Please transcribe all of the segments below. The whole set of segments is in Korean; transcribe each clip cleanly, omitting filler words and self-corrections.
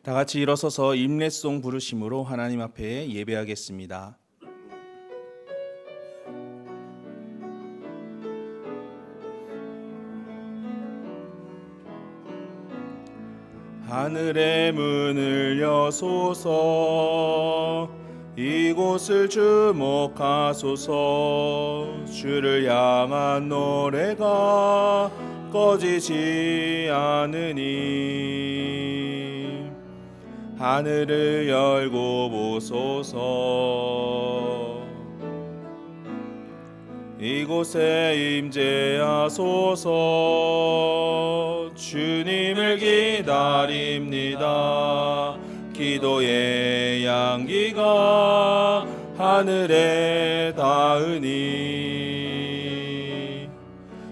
다 같이 일어서서 임례송 부르심으로 하나님 앞에 예배하겠습니다. 하늘의 문을 여소서, 이곳을 주목하소서. 주를 향한 노래가 꺼지지 않으니 하늘을 열고 보소서. 이곳에 임재하소서. 주님을 기다립니다. 기도의 향기가 하늘에 닿으니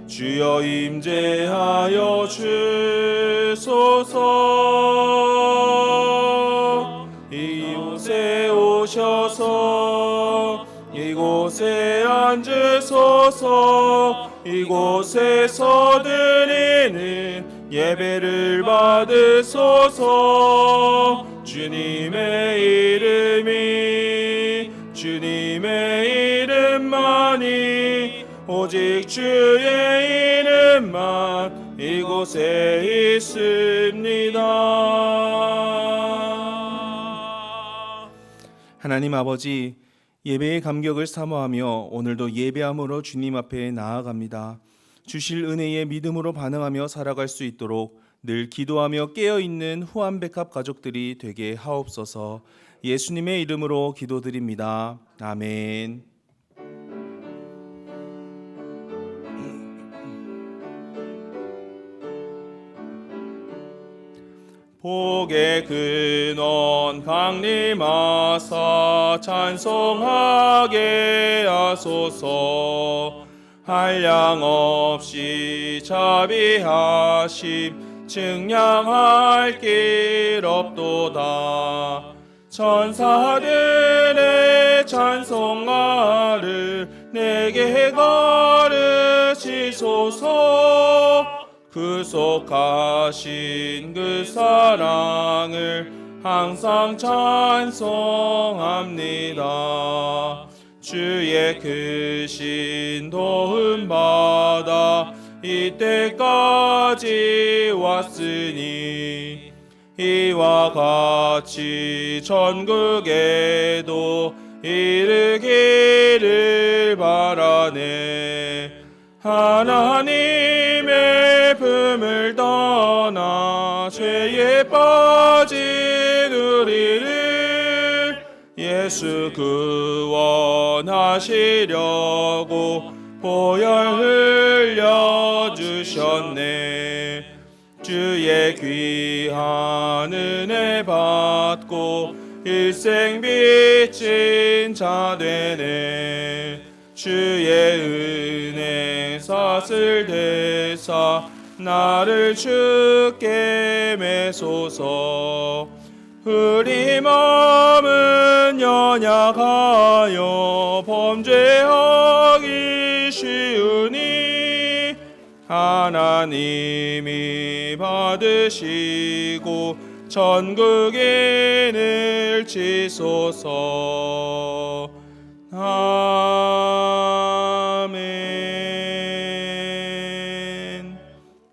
주여 임재하여 주소서. 이곳에 오셔서 이곳에 앉으소서. 이곳에서 드리는 예배를 받으소서. 주님의 이름만이, 오직 주의 이름만 이곳에 있습니다. 하나님 아버지, 예배의 감격을 사모하며 오늘도 예배함으로 주님 앞에 나아갑니다. 주실 은혜에 믿음으로 반응하며 살아갈 수 있도록 늘 기도하며 깨어있는 후한백합 가족들이 되게 하옵소서. 예수님의 이름으로 기도드립니다. 아멘. 복의 근원 강림하사 찬송하게 하소서. 한량없이 자비하심 증량할 길 없도다. 천사들의 찬송가를 내게 가르치소서. 구속하신 그 사랑을 항상 찬송합니다. 주의 크신 도움 받아 이때까지 왔으니 이와 같이 전국에도 이르기를 바라네. 하나님의 품을 떠나 죄에 빠진 우리를 예수 구원하시려고 보혈 흘려주셨네. 주의 귀한 은혜 받고 일생 빚진 자 되네. 주의 은혜 사슬 대사 나를 주께 매소서. 우리 마음은 연약하여 범죄하기 쉬우니 하나님이 받으시고 전국인을 치소서. 아멘.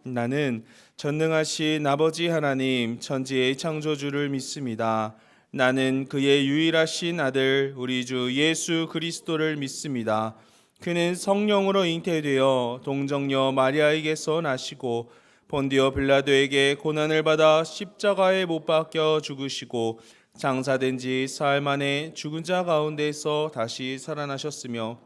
나는 전능하신 아버지 하나님 천지의 창조주를 믿습니다. 나는 그의 유일하신 아들 우리 주 예수 그리스도를 믿습니다. 그는 성령으로 잉태되어 동정녀 마리아에게서 나시고 본디오 빌라도에게 고난을 받아 십자가에 못 박혀 죽으시고 장사된 지 사흘 만에 죽은 자 가운데서 다시 살아나셨으며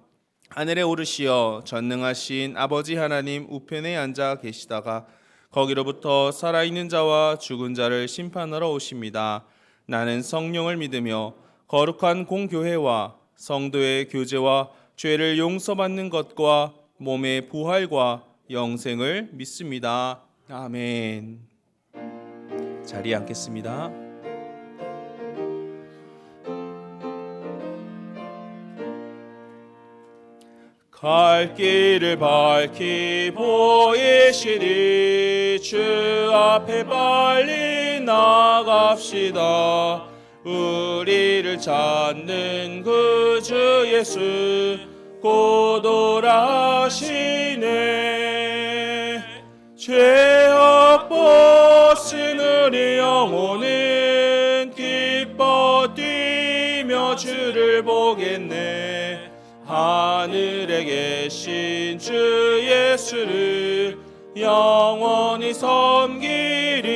하늘에 오르시어 전능하신 아버지 하나님 우편에 앉아 계시다가 거기로부터 살아있는 자와 죽은 자를 심판하러 오십니다. 나는 성령을 믿으며 거룩한 공교회와 성도의 교제와 죄를 용서받는 것과 몸의 부활과 영생을 믿습니다. 아멘. 자리에 앉겠습니다. 갈 길을 밝히 보이시니 주 앞에 빨리 나갑시다. 우리를 찾는 그 주 예수 곧 오라시네. 죄악 벗은 우리 영혼은 기뻐 뛰며 주를 보겠네. 하늘에 계신 주 예수를 영원히 섬기리.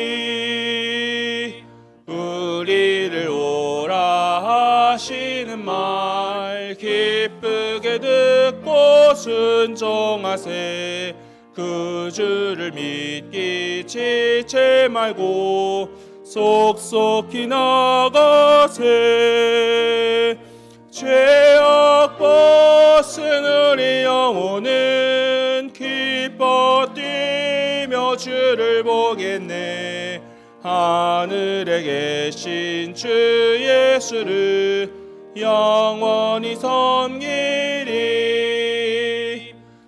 우리를 오라 하시는 말 기쁘게 듣고 순종하세. 그 주를 믿기 지체 말고 속속히 나가세. 죄악 벗은 우리 영혼은 기뻐 뛰며 주를 보겠네. 하늘에 계신 주 예수를 영원히 섬기리.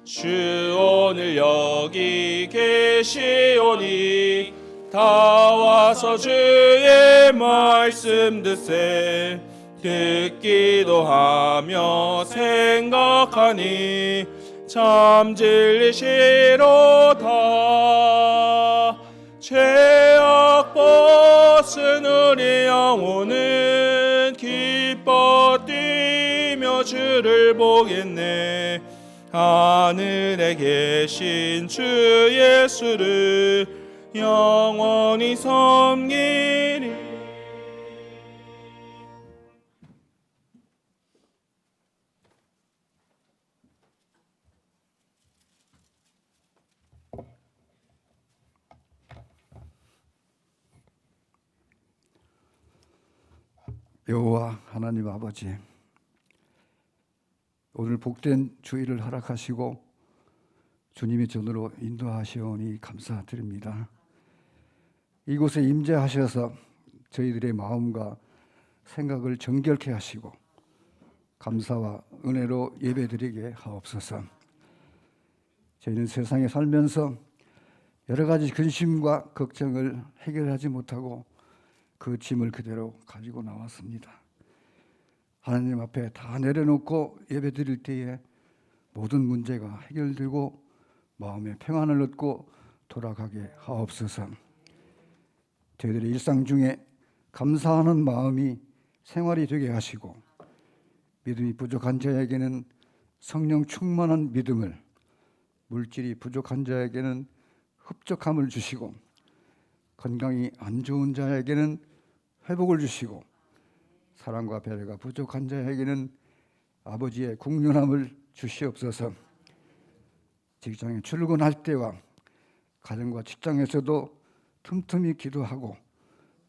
주 오늘 여기 계시오니 다 와서 주의 말씀 듣세. 듣기도 하며 생각하니 참 진리시로다. 죄악 벗은 우리 영혼은 기뻐 뛰며 주를 보겠네. 하늘에 계신 주 예수를 영원히 섬기리. 여호와 하나님 아버지, 오늘 복된 주일을 허락하시고 주님의 전으로 인도하시오니 감사드립니다. 이곳에 임재하셔서 저희들의 마음과 생각을 정결케 하시고 감사와 은혜로 예배드리게 하옵소서. 저희는 세상에 살면서 여러 가지 근심과 걱정을 해결하지 못하고 그 짐을 그대로 가지고 나왔습니다. 하나님 앞에 다 내려놓고 예배드릴 때에 모든 문제가 해결되고 마음의 평안을 얻고 돌아가게 하옵소서. 저희들의 일상 중에 감사하는 마음이 생활이 되게 하시고 믿음이 부족한 자에게는 성령 충만한 믿음을, 물질이 부족한 자에게는 흡족함을 주시고 건강이 안 좋은 자에게는 회복을 주시고 사랑과 배려가 부족한 자에게는 아버지의 국률함을 주시옵소서. 직장에 출근할 때와 가정과 직장에서도 틈틈이 기도하고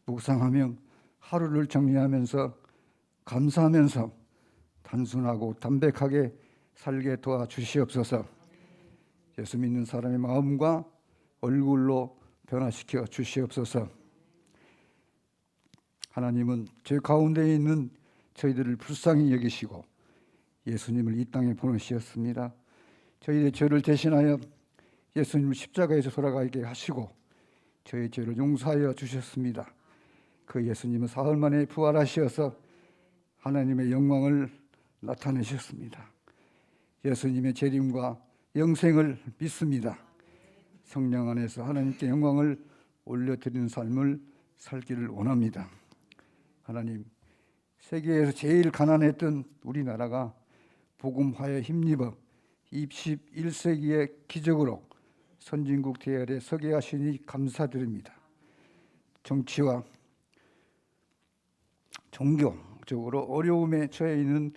묵상하며 하루를 정리하면서 감사하면서 단순하고 담백하게 살게 도와주시옵소서. 예수 믿는 사람의 마음과 얼굴로 변화시켜 주시옵소서. 하나님은 죄 가운데 있는 저희들을 불쌍히 여기시고 예수님을 이 땅에 보내셨습니다. 저희의 죄를 대신하여 예수님을 십자가에서 돌아가게 하시고 저희 죄를 용서하여 주셨습니다. 그 예수님은 사흘 만에 부활하셔서 하나님의 영광을 나타내셨습니다. 예수님의 재림과 영생을 믿습니다. 성령 안에서 하나님께 영광을 올려드리는 삶을 살기를 원합니다. 하나님, 세계에서 제일 가난했던 우리나라가 복음화에 힘입어 21세기의 기적으로 선진국 대열에 서게 하시니 감사드립니다. 정치와 종교적으로 어려움에 처해 있는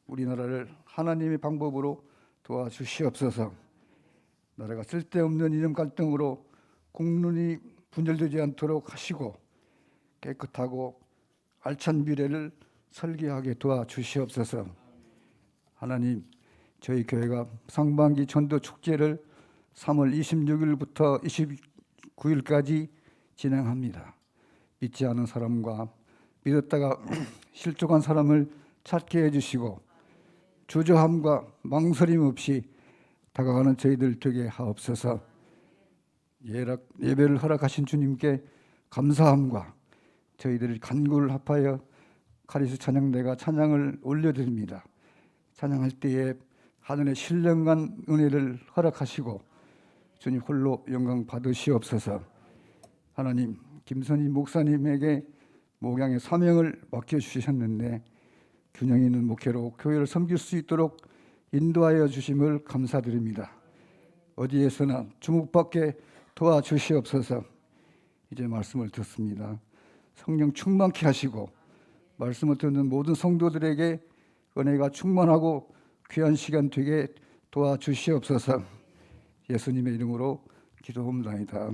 우리나라를 하나님의 방법으로 도와주시옵소서. 나라가 쓸데없는 이념 갈등으로 공론이 분열되지 않도록 하시고 깨끗하고 알찬 미래를 설계하게 도와주시옵소서. 하나님, 저희 교회가 상반기 전도 축제를 3월 26일부터 29일까지 진행합니다. 믿지 않은 사람과 믿었다가 실족한 사람을 찾게 해주시고 주저함과 망설임 없이 다가가는 저희들 되게 하옵소서. 예배를 허락하신 주님께 감사함과 저희들이 간구를 합하여 카리스 찬양대가 찬양을 올려드립니다. 찬양할 때에 하늘의 신령한 은혜를 허락하시고 주님 홀로 영광 받으시옵소서. 하나님, 김선희 목사님에게 목양의 사명을 맡겨주셨는데 균형 있는 목회로 교회를 섬길 수 있도록 인도하여 주심을 감사드립니다. 어디에서나 주목받게 도와주시옵소서. 이제 말씀을 듣습니다. 성령 충만케 하시고 말씀을 듣는 모든 성도들에게 은혜가 충만하고 귀한 시간 되게 도와주시옵소서. 예수님의 이름으로 기도합니다.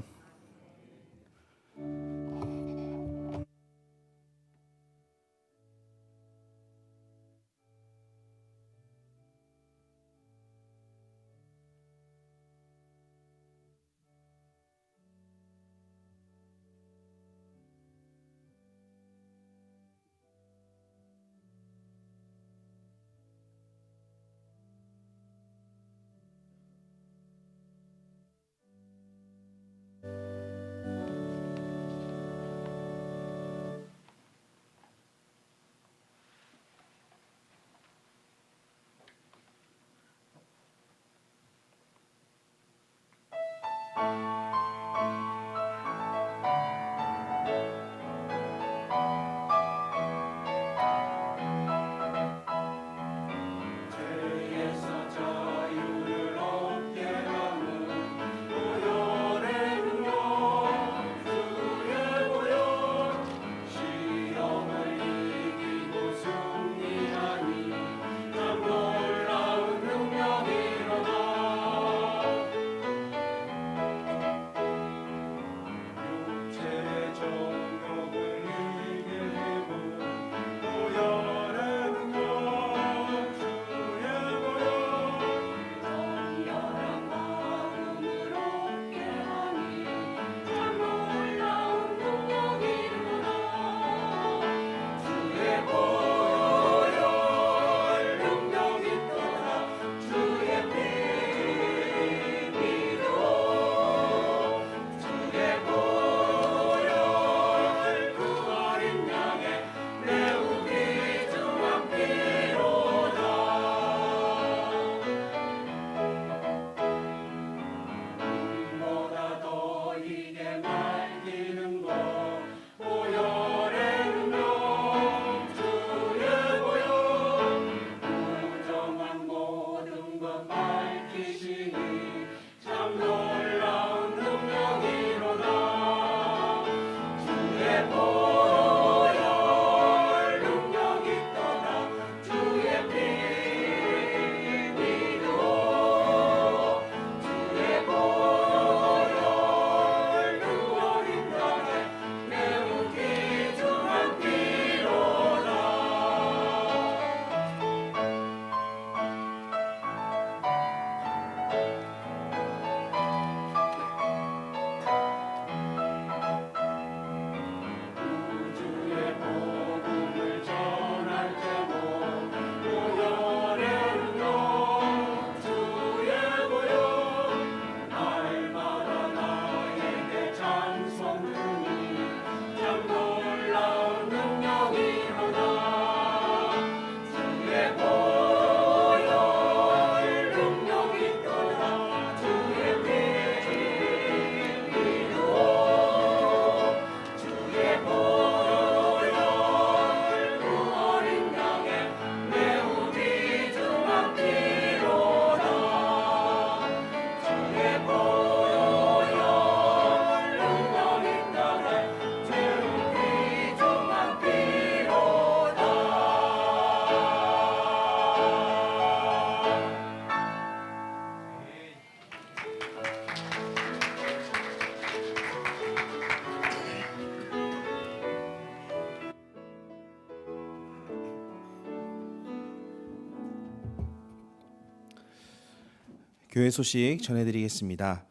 교회 소식 전해드리겠습니다.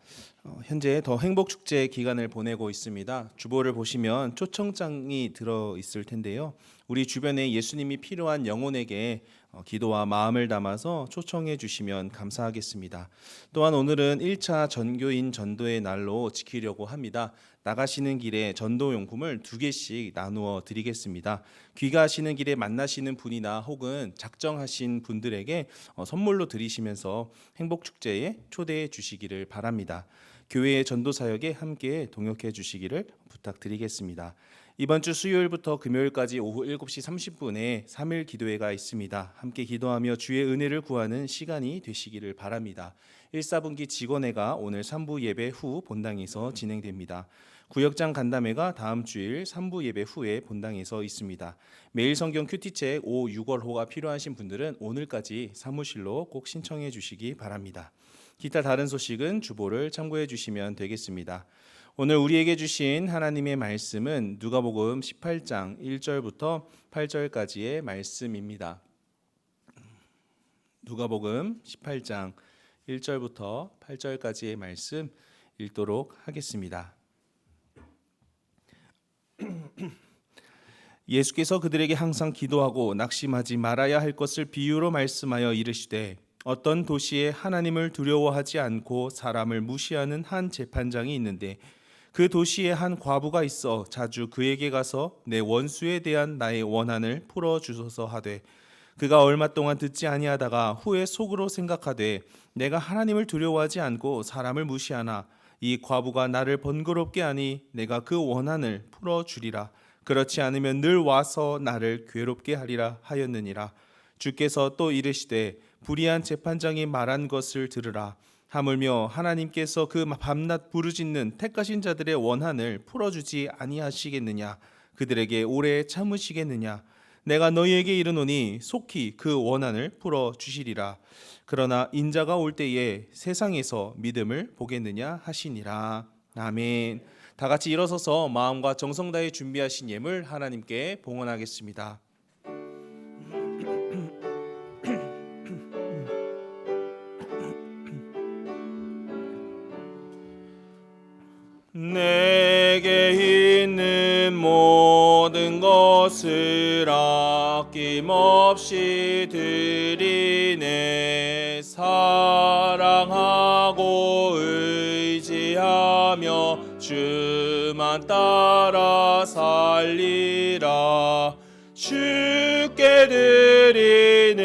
현재 더 행복 축제 기간을 보내고 있습니다. 주보를 보시면 초청장이 들어 있을 텐데요. 우리 주변에 예수님이 필요한 영혼에게 기도와 마음을 담아서 초청해 주시면 감사하겠습니다. 또한 오늘은 1차 전교인 전도의 날로 지키려고 합니다. 나가시는 길에 전도용품을 2개씩 나누어 드리겠습니다. 귀가하시는 길에 만나시는 분이나 혹은 작정하신 분들에게 선물로 드리시면서 행복축제에 초대해 주시기를 바랍니다. 교회의 전도사역에 함께 동역해 주시기를 부탁드리겠습니다. 이번 주 수요일부터 금요일까지 오후 7시 30분에 3일 기도회가 있습니다. 함께 기도하며 주의 은혜를 구하는 시간이 되시기를 바랍니다. 1사분기 직원회가 오늘 3부 예배 후 본당에서 진행됩니다. 구역장 간담회가 다음 주일 3부 예배 후에 본당에서 있습니다. 매일 성경 큐티책 5, 6월호가 필요하신 분들은 오늘까지 사무실로 꼭 신청해 주시기 바랍니다. 기타 다른 소식은 주보를 참고해 주시면 되겠습니다. 오늘 우리에게 주신 하나님의 말씀은 누가복음 18장 1절부터 8절까지의 말씀입니다. 누가복음 18장 1절부터 8절까지의 말씀 읽도록 하겠습니다. 예수께서 그들에게 항상 기도하고 낙심하지 말아야 할 것을 비유로 말씀하여 이르시되 어떤 도시에 하나님을 두려워하지 않고 사람을 무시하는 한 재판장이 있는데 그 도시에 한 과부가 있어 자주 그에게 가서 내 원수에 대한 나의 원한을 풀어주소서 하되 그가 얼마 동안 듣지 아니하다가 후에 속으로 생각하되 내가 하나님을 두려워하지 않고 사람을 무시하나 이 과부가 나를 번거롭게 하니 내가 그 원한을 풀어주리라. 그렇지 않으면 늘 와서 나를 괴롭게 하리라 하였느니라. 주께서 또 이르시되 불의한 재판장이 말한 것을 들으라. 하물며 하나님께서 그 밤낮 부르짖는 택하신 자들의 원한을 풀어주지 아니하시겠느냐. 그들에게 오래 참으시겠느냐. 내가 너희에게 이르노니 속히 그 원한을 풀어주시리라. 그러나 인자가 올 때에 세상에서 믿음을 보겠느냐 하시니라. 아멘. 다 같이 일어서서 마음과 정성 다해 준비하신 예물 하나님께 봉헌하겠습니다. 내게 있는 모든 것을 아낌없이 드리네. 사랑하고 의지하며 주만 따라 살리라. 주께 드리네.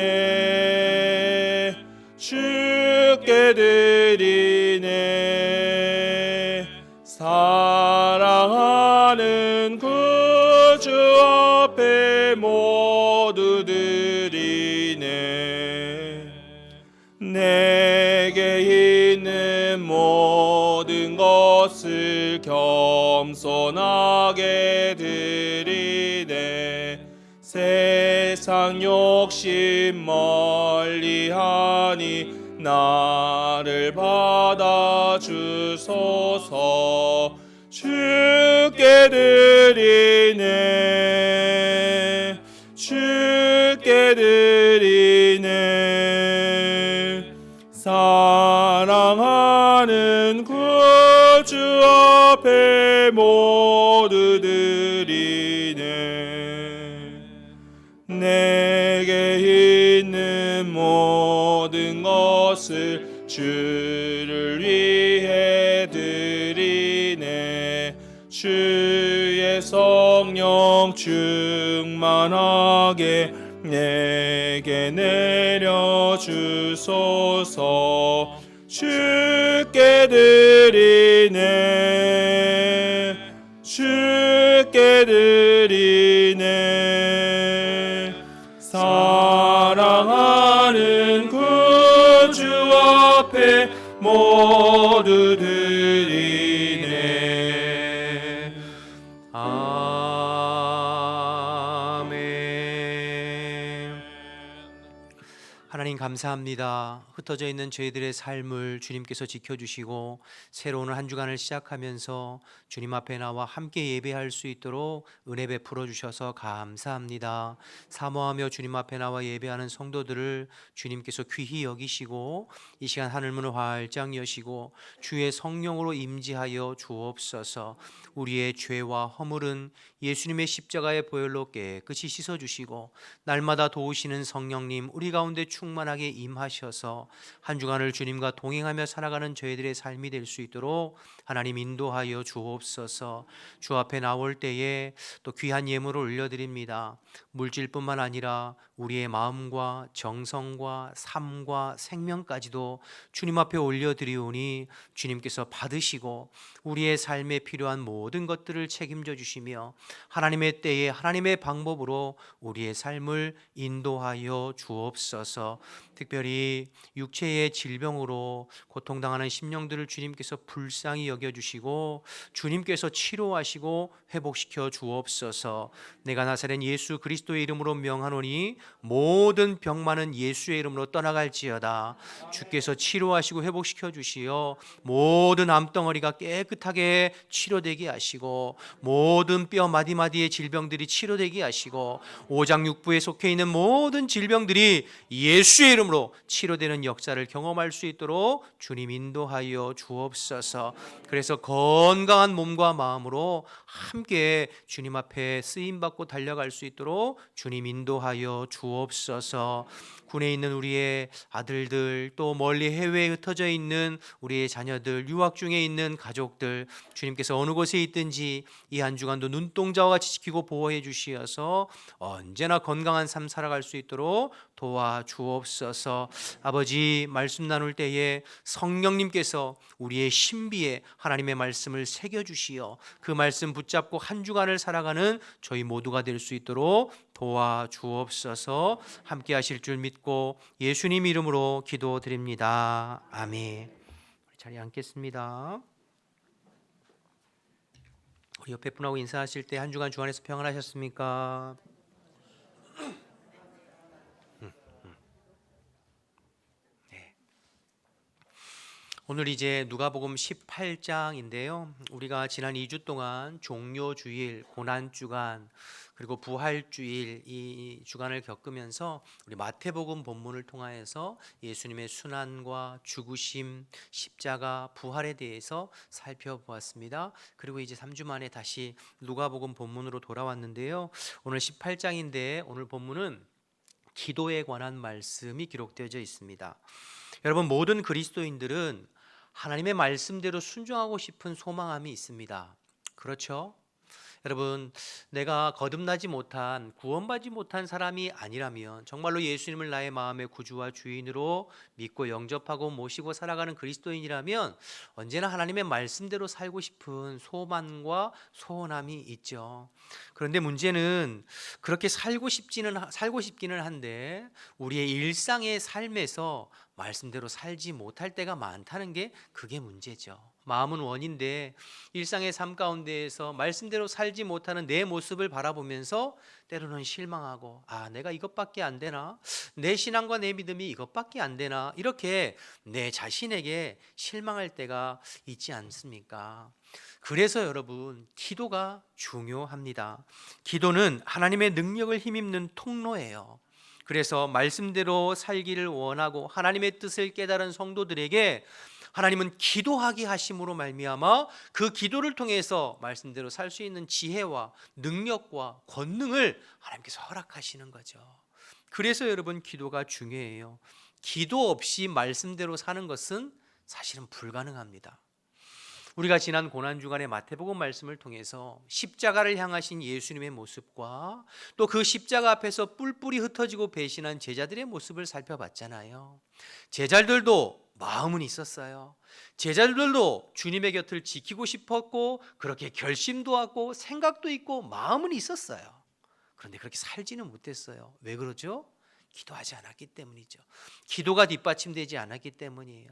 주께 드리네. 사랑하는 구주 앞에 모두 드리네. 내게 있는 모든 것을 겸손하게 드리네. 세상 욕심 멀리하니 나를 받아주소서. 주께 드리네. 주께 드리네. 사랑하는 구주 앞에 모두 드리네. 내게 있는 모든 것을 주를 위해 드리네. 주의 성령 충만하게 내게 내려주소서. 주께 드리네. 주께 드리네. 사랑하는 구주 앞에 모두 드리네. 아멘. 하나님 감사합니다. 감사합니다. 흩어져 있는 저희들의 삶을 주님께서 지켜주시고 새로운 한 주간을 시작하면서 주님 앞에 나와 함께 예배할 수 있도록 은혜 베풀어 주셔서 감사합니다. 사모하며 주님 앞에 나와 예배하는 성도들을 주님께서 귀히 여기시고 이 시간 하늘문을 활짝 여시고 주의 성령으로 임재하여 주옵소서. 우리의 죄와 허물은 예수님의 십자가의 보혈로 깨끗이 씻어주시고 날마다 도우시는 성령님 우리 가운데 충만하게 임하셔서 한 주간을 주님과 동행하며 살아가는 저희들의 삶이 될 수 있도록 하나님 인도하여 주옵소서. 주 앞에 나올 때에 또 귀한 예물을 올려드립니다. 물질뿐만 아니라 우리의 마음과 정성과 삶과 생명까지도 주님 앞에 올려드리오니 주님께서 받으시고 우리의 삶에 필요한 모든 것들을 책임져 주시며 하나님의 때에 하나님의 방법으로 우리의 삶을 인도하여 주옵소서. 특별히 육체의 질병으로 고통당하는 심령들을 주님께서 불쌍히 여겨주시고 주님께서 치료하시고 회복시켜 주옵소서. 내가 나사렛 예수 그리스도의 이름으로 명하노니 모든 병만은 예수의 이름으로 떠나갈지어다. 주께서 치료하시고 회복시켜 주시어 모든 암덩어리가 깨끗하게 치료되게 하시고 모든 뼈 마디마디의 질병들이 치료되게 하시고 오장육부에 속해 있는 모든 질병들이 예수의 이름으로 치료되는 역사를 경험할 수 있도록 주님 인도하여 주옵소서. 그래서 건강한 몸과 마음으로 함께 주님 앞에 쓰임받고 달려갈 수 있도록 주님 인도하여 주옵소서. 군에 있는 우리의 아들들 또 멀리 해외에 흩어져 있는 우리의 자녀들 유학 중에 있는 가족들 주님께서 어느 곳에 있든지 이 한 주간도 눈동자와 같이 지키고 보호해 주시어서 언제나 건강한 삶 살아갈 수 있도록 도와주옵소서. 아버지 말씀 나눌 때에 성령님께서 우리의 신비에 하나님의 말씀을 새겨주시어 그 말씀 붙잡고 한 주간을 살아가는 저희 모두가 될 수 있도록 도와주옵소서. 함께 하실 줄 믿고 예수님 이름으로 기도드립니다. 아멘. 자리에 앉겠습니다. 우리 옆에 분하고 인사하실 때 한 주간 주 안에서 평안하셨습니까? 오늘 이제 누가복음 18장인데요. 우리가 지난 2주 동안 종료주일, 고난주간 그리고 부활주일 이 주간을 겪으면서 우리 마태복음 본문을 통하여서 예수님의 순환과 죽으심, 십자가, 부활에 대해서 살펴보았습니다. 그리고 이제 3주 만에 다시 누가복음 본문으로 돌아왔는데요. 오늘 18장인데 오늘 본문은 기도에 관한 말씀이 기록되어져 있습니다. 여러분 모든 그리스도인들은 하나님의 말씀대로 순종하고 싶은 소망함이 있습니다. 그렇죠? 여러분 내가 거듭나지 못한 구원받지 못한 사람이 아니라면 정말로 예수님을 나의 마음의 구주와 주인으로 믿고 영접하고 모시고 살아가는 그리스도인이라면 언제나 하나님의 말씀대로 살고 싶은 소망과 소원함이 있죠. 그런데 문제는 그렇게 살고 싶기는 한데 우리의 일상의 삶에서 말씀대로 살지 못할 때가 많다는 게 그게 문제죠. 마음은 원인데 일상의 삶 가운데에서 말씀대로 살지 못하는 내 모습을 바라보면서 때로는 실망하고 내가 이것밖에 안 되나? 내 신앙과 내 믿음이 이것밖에 안 되나? 이렇게 내 자신에게 실망할 때가 있지 않습니까? 그래서 여러분 기도가 중요합니다. 기도는 하나님의 능력을 힘입는 통로예요. 그래서 말씀대로 살기를 원하고 하나님의 뜻을 깨달은 성도들에게 하나님은 기도하게 하심으로 말미암아 그 기도를 통해서 말씀대로 살 수 있는 지혜와 능력과 권능을 하나님께서 허락하시는 거죠. 그래서 여러분 기도가 중요해요. 기도 없이 말씀대로 사는 것은 사실은 불가능합니다. 우리가 지난 고난주간의 마태복음 말씀을 통해서 십자가를 향하신 예수님의 모습과 또 그 십자가 앞에서 뿔뿔이 흩어지고 배신한 제자들의 모습을 살펴봤잖아요. 제자들도 마음은 있었어요. 제자들도 주님의 곁을 지키고 싶었고 그렇게 결심도 하고 생각도 있고 마음은 있었어요. 그런데 그렇게 살지는 못했어요. 왜 그러죠? 기도하지 않았기 때문이죠. 기도가 뒷받침되지 않았기 때문이에요.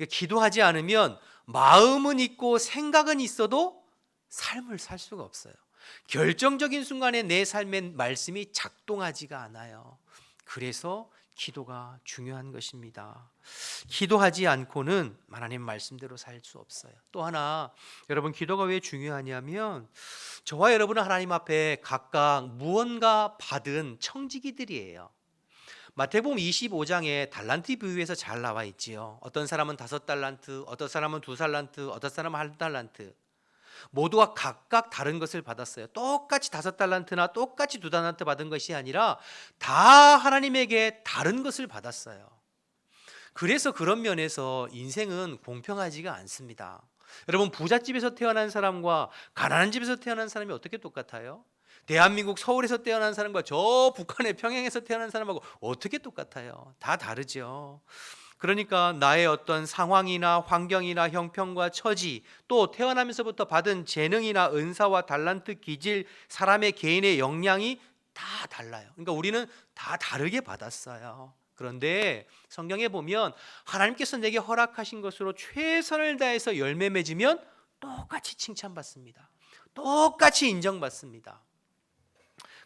기도하지 않으면 마음은 있고 생각은 있어도 삶을 살 수가 없어요. 결정적인 순간에 내 삶의 말씀이 작동하지가 않아요. 그래서 기도가 중요한 것입니다. 기도하지 않고는 하나님 말씀대로 살 수 없어요. 또 하나, 여러분 기도가 왜 중요하냐면 저와 여러분은 하나님 앞에 각각 무언가 받은 청지기들이에요. 마태복음 25장에 달란트 비유에서 잘 나와 있지요. 어떤 사람은 5달란트, 어떤 사람은 2달란트, 어떤 사람은 1달란트. 모두가 각각 다른 것을 받았어요. 똑같이 5달란트나 똑같이 2달란트 받은 것이 아니라 다 하나님에게 다른 것을 받았어요. 그래서 그런 면에서 인생은 공평하지가 않습니다. 여러분 부잣집에서 태어난 사람과 가난한 집에서 태어난 사람이 어떻게 똑같아요? 대한민국 서울에서 태어난 사람과 저 북한의 평양에서 태어난 사람하고 어떻게 똑같아요? 다 다르죠. 그러니까 나의 어떤 상황이나 환경이나 형편과 처지, 또 태어나면서부터 받은 재능이나 은사와 달란트, 기질, 사람의 개인의 역량이 다 달라요. 그러니까 우리는 다 다르게 받았어요. 그런데 성경에 보면 하나님께서 내게 허락하신 것으로 최선을 다해서 열매 맺으면 똑같이 칭찬받습니다. 똑같이 인정받습니다.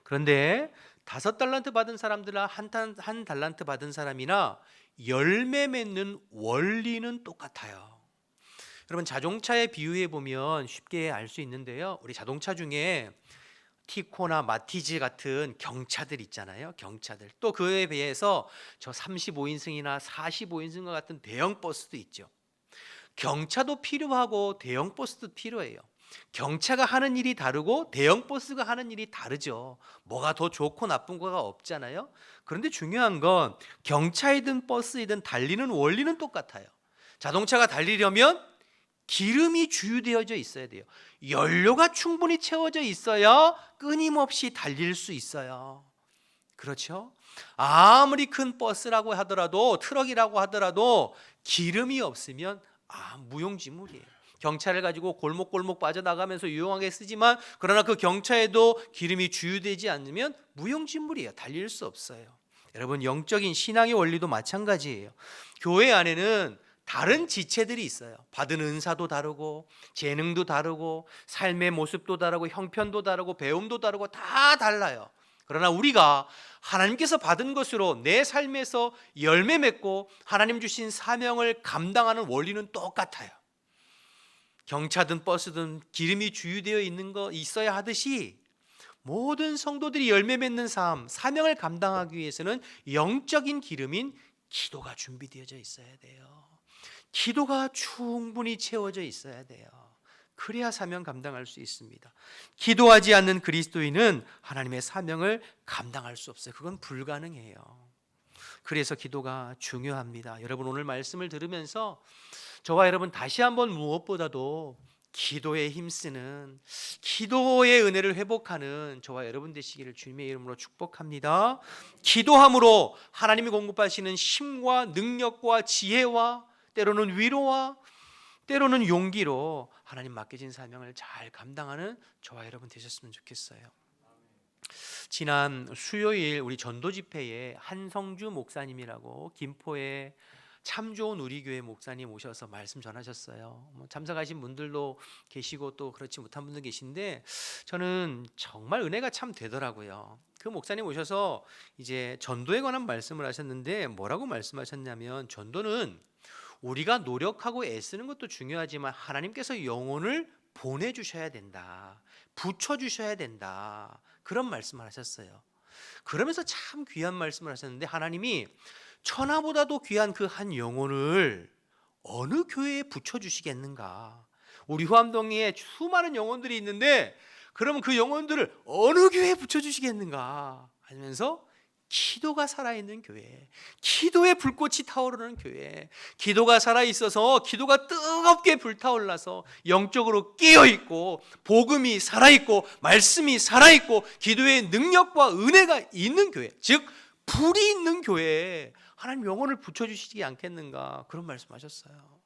그런데 5달란트 받은 사람들이나 한 달란트 받은 사람이나 열매 맺는 원리는 똑같아요. 여러분 자동차에 비유해 보면 쉽게 알 수 있는데요. 우리 자동차 중에 티코나 마티즈 같은 경차들 있잖아요. 경차들. 또 그에 비해서 저 35인승이나 45인승과 같은 대형 버스도 있죠. 경차도 필요하고 대형 버스도 필요해요. 경차가 하는 일이 다르고 대형 버스가 하는 일이 다르죠. 뭐가 더 좋고 나쁜 거가 없잖아요. 그런데 중요한 건 경차이든 버스이든 달리는 원리는 똑같아요. 자동차가 달리려면 기름이 주유되어져 있어야 돼요. 연료가 충분히 채워져 있어야 끊임없이 달릴 수 있어요. 그렇죠? 아무리 큰 버스라고 하더라도 트럭이라고 하더라도 기름이 없으면 무용지물이에요. 경차를 가지고 골목골목 빠져나가면서 유용하게 쓰지만 그러나 그 경차에도 기름이 주유되지 않으면 무용지물이에요. 달릴 수 없어요. 여러분 영적인 신앙의 원리도 마찬가지예요. 교회 안에는 다른 지체들이 있어요. 받은 은사도 다르고 재능도 다르고 삶의 모습도 다르고 형편도 다르고 배움도 다르고 다 달라요. 그러나 우리가 하나님께서 받은 것으로 내 삶에서 열매 맺고 하나님 주신 사명을 감당하는 원리는 똑같아요. 경차든 버스든 기름이 주유되어 있는 거 있어야 하듯이 모든 성도들이 열매 맺는 삶, 사명을 감당하기 위해서는 영적인 기름인 기도가 준비되어져 있어야 돼요. 기도가 충분히 채워져 있어야 돼요. 그래야 사명 감당할 수 있습니다. 기도하지 않는 그리스도인은 하나님의 사명을 감당할 수 없어요. 그건 불가능해요. 그래서 기도가 중요합니다. 여러분 오늘 말씀을 들으면서 저와 여러분 다시 한번 무엇보다도 기도에 힘쓰는, 기도의 은혜를 회복하는 저와 여러분 되시기를 주님의 이름으로 축복합니다. 기도함으로 하나님이 공급하시는 힘과 능력과 지혜와 때로는 위로와 때로는 용기로 하나님 맡겨진 사명을 잘 감당하는 저와 여러분 되셨으면 좋겠어요. 지난 수요일 우리 전도 집회에 한성주 목사님이라고 김포에 참 좋은 우리 교회 목사님 오셔서 말씀 전하셨어요. 참석하신 분들도 계시고 또 그렇지 못한 분들 계신데 저는 정말 은혜가 참 되더라고요. 그 목사님 오셔서 이제 전도에 관한 말씀을 하셨는데 뭐라고 말씀하셨냐면 전도는 우리가 노력하고 애쓰는 것도 중요하지만 하나님께서 영혼을 보내주셔야 된다. 붙여주셔야 된다. 그런 말씀을 하셨어요. 그러면서 참 귀한 말씀을 하셨는데 하나님이 천하보다도 귀한 그 한 영혼을 어느 교회에 붙여주시겠는가. 우리 후암동에 수많은 영혼들이 있는데 그러면 그 영혼들을 어느 교회에 붙여주시겠는가 하면서 기도가 살아있는 교회, 기도의 불꽃이 타오르는 교회, 기도가 살아있어서 기도가 뜨겁게 불타올라서 영적으로 깨어있고 복음이 살아있고 말씀이 살아있고 기도의 능력과 은혜가 있는 교회, 즉 불이 있는 교회에 하나님 영혼을 붙여주시지 않겠는가 그런 말씀하셨어요.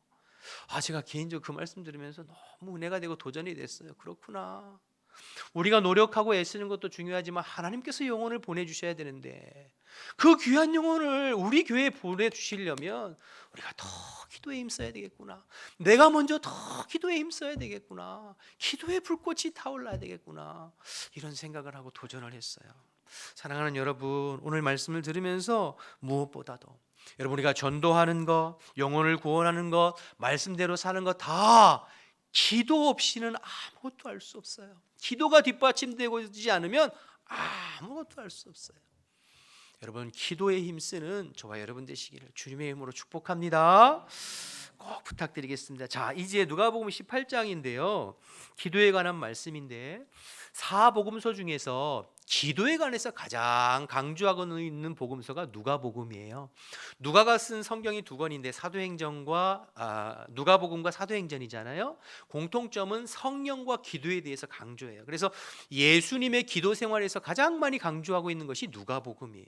제가 개인적으로 그 말씀 들으면서 너무 은혜가 되고 도전이 됐어요. 그렇구나. 우리가 노력하고 애쓰는 것도 중요하지만 하나님께서 영혼을 보내주셔야 되는데 그 귀한 영혼을 우리 교회에 보내주시려면 우리가 더 기도에 힘써야 되겠구나. 내가 먼저 더 기도에 힘써야 되겠구나. 기도의 불꽃이 타올라야 되겠구나. 이런 생각을 하고 도전을 했어요. 사랑하는 여러분, 오늘 말씀을 들으면서 무엇보다도 여러분 우리가 전도하는 것, 영혼을 구원하는 것, 말씀대로 사는 것 다 기도 없이는 아무것도 할 수 없어요. 기도가 뒷받침되지 않으면 아무것도 할 수 없어요. 여러분 기도에 힘쓰는 저와 여러분 되시기를 주님의 이름으로 축복합니다. 꼭 부탁드리겠습니다. 자, 이제 누가복음 18장인데요. 기도에 관한 말씀인데 사복음서 중에서 기도에 관해서 가장 강조하고 있는 복음서가 누가복음이에요. 누가가 쓴 성경이 두 권인데 사도행전과 누가복음과 사도행전이잖아요. 공통점은 성령과 기도에 대해서 강조해요. 그래서 예수님의 기도 생활에서 가장 많이 강조하고 있는 것이 누가복음이에요.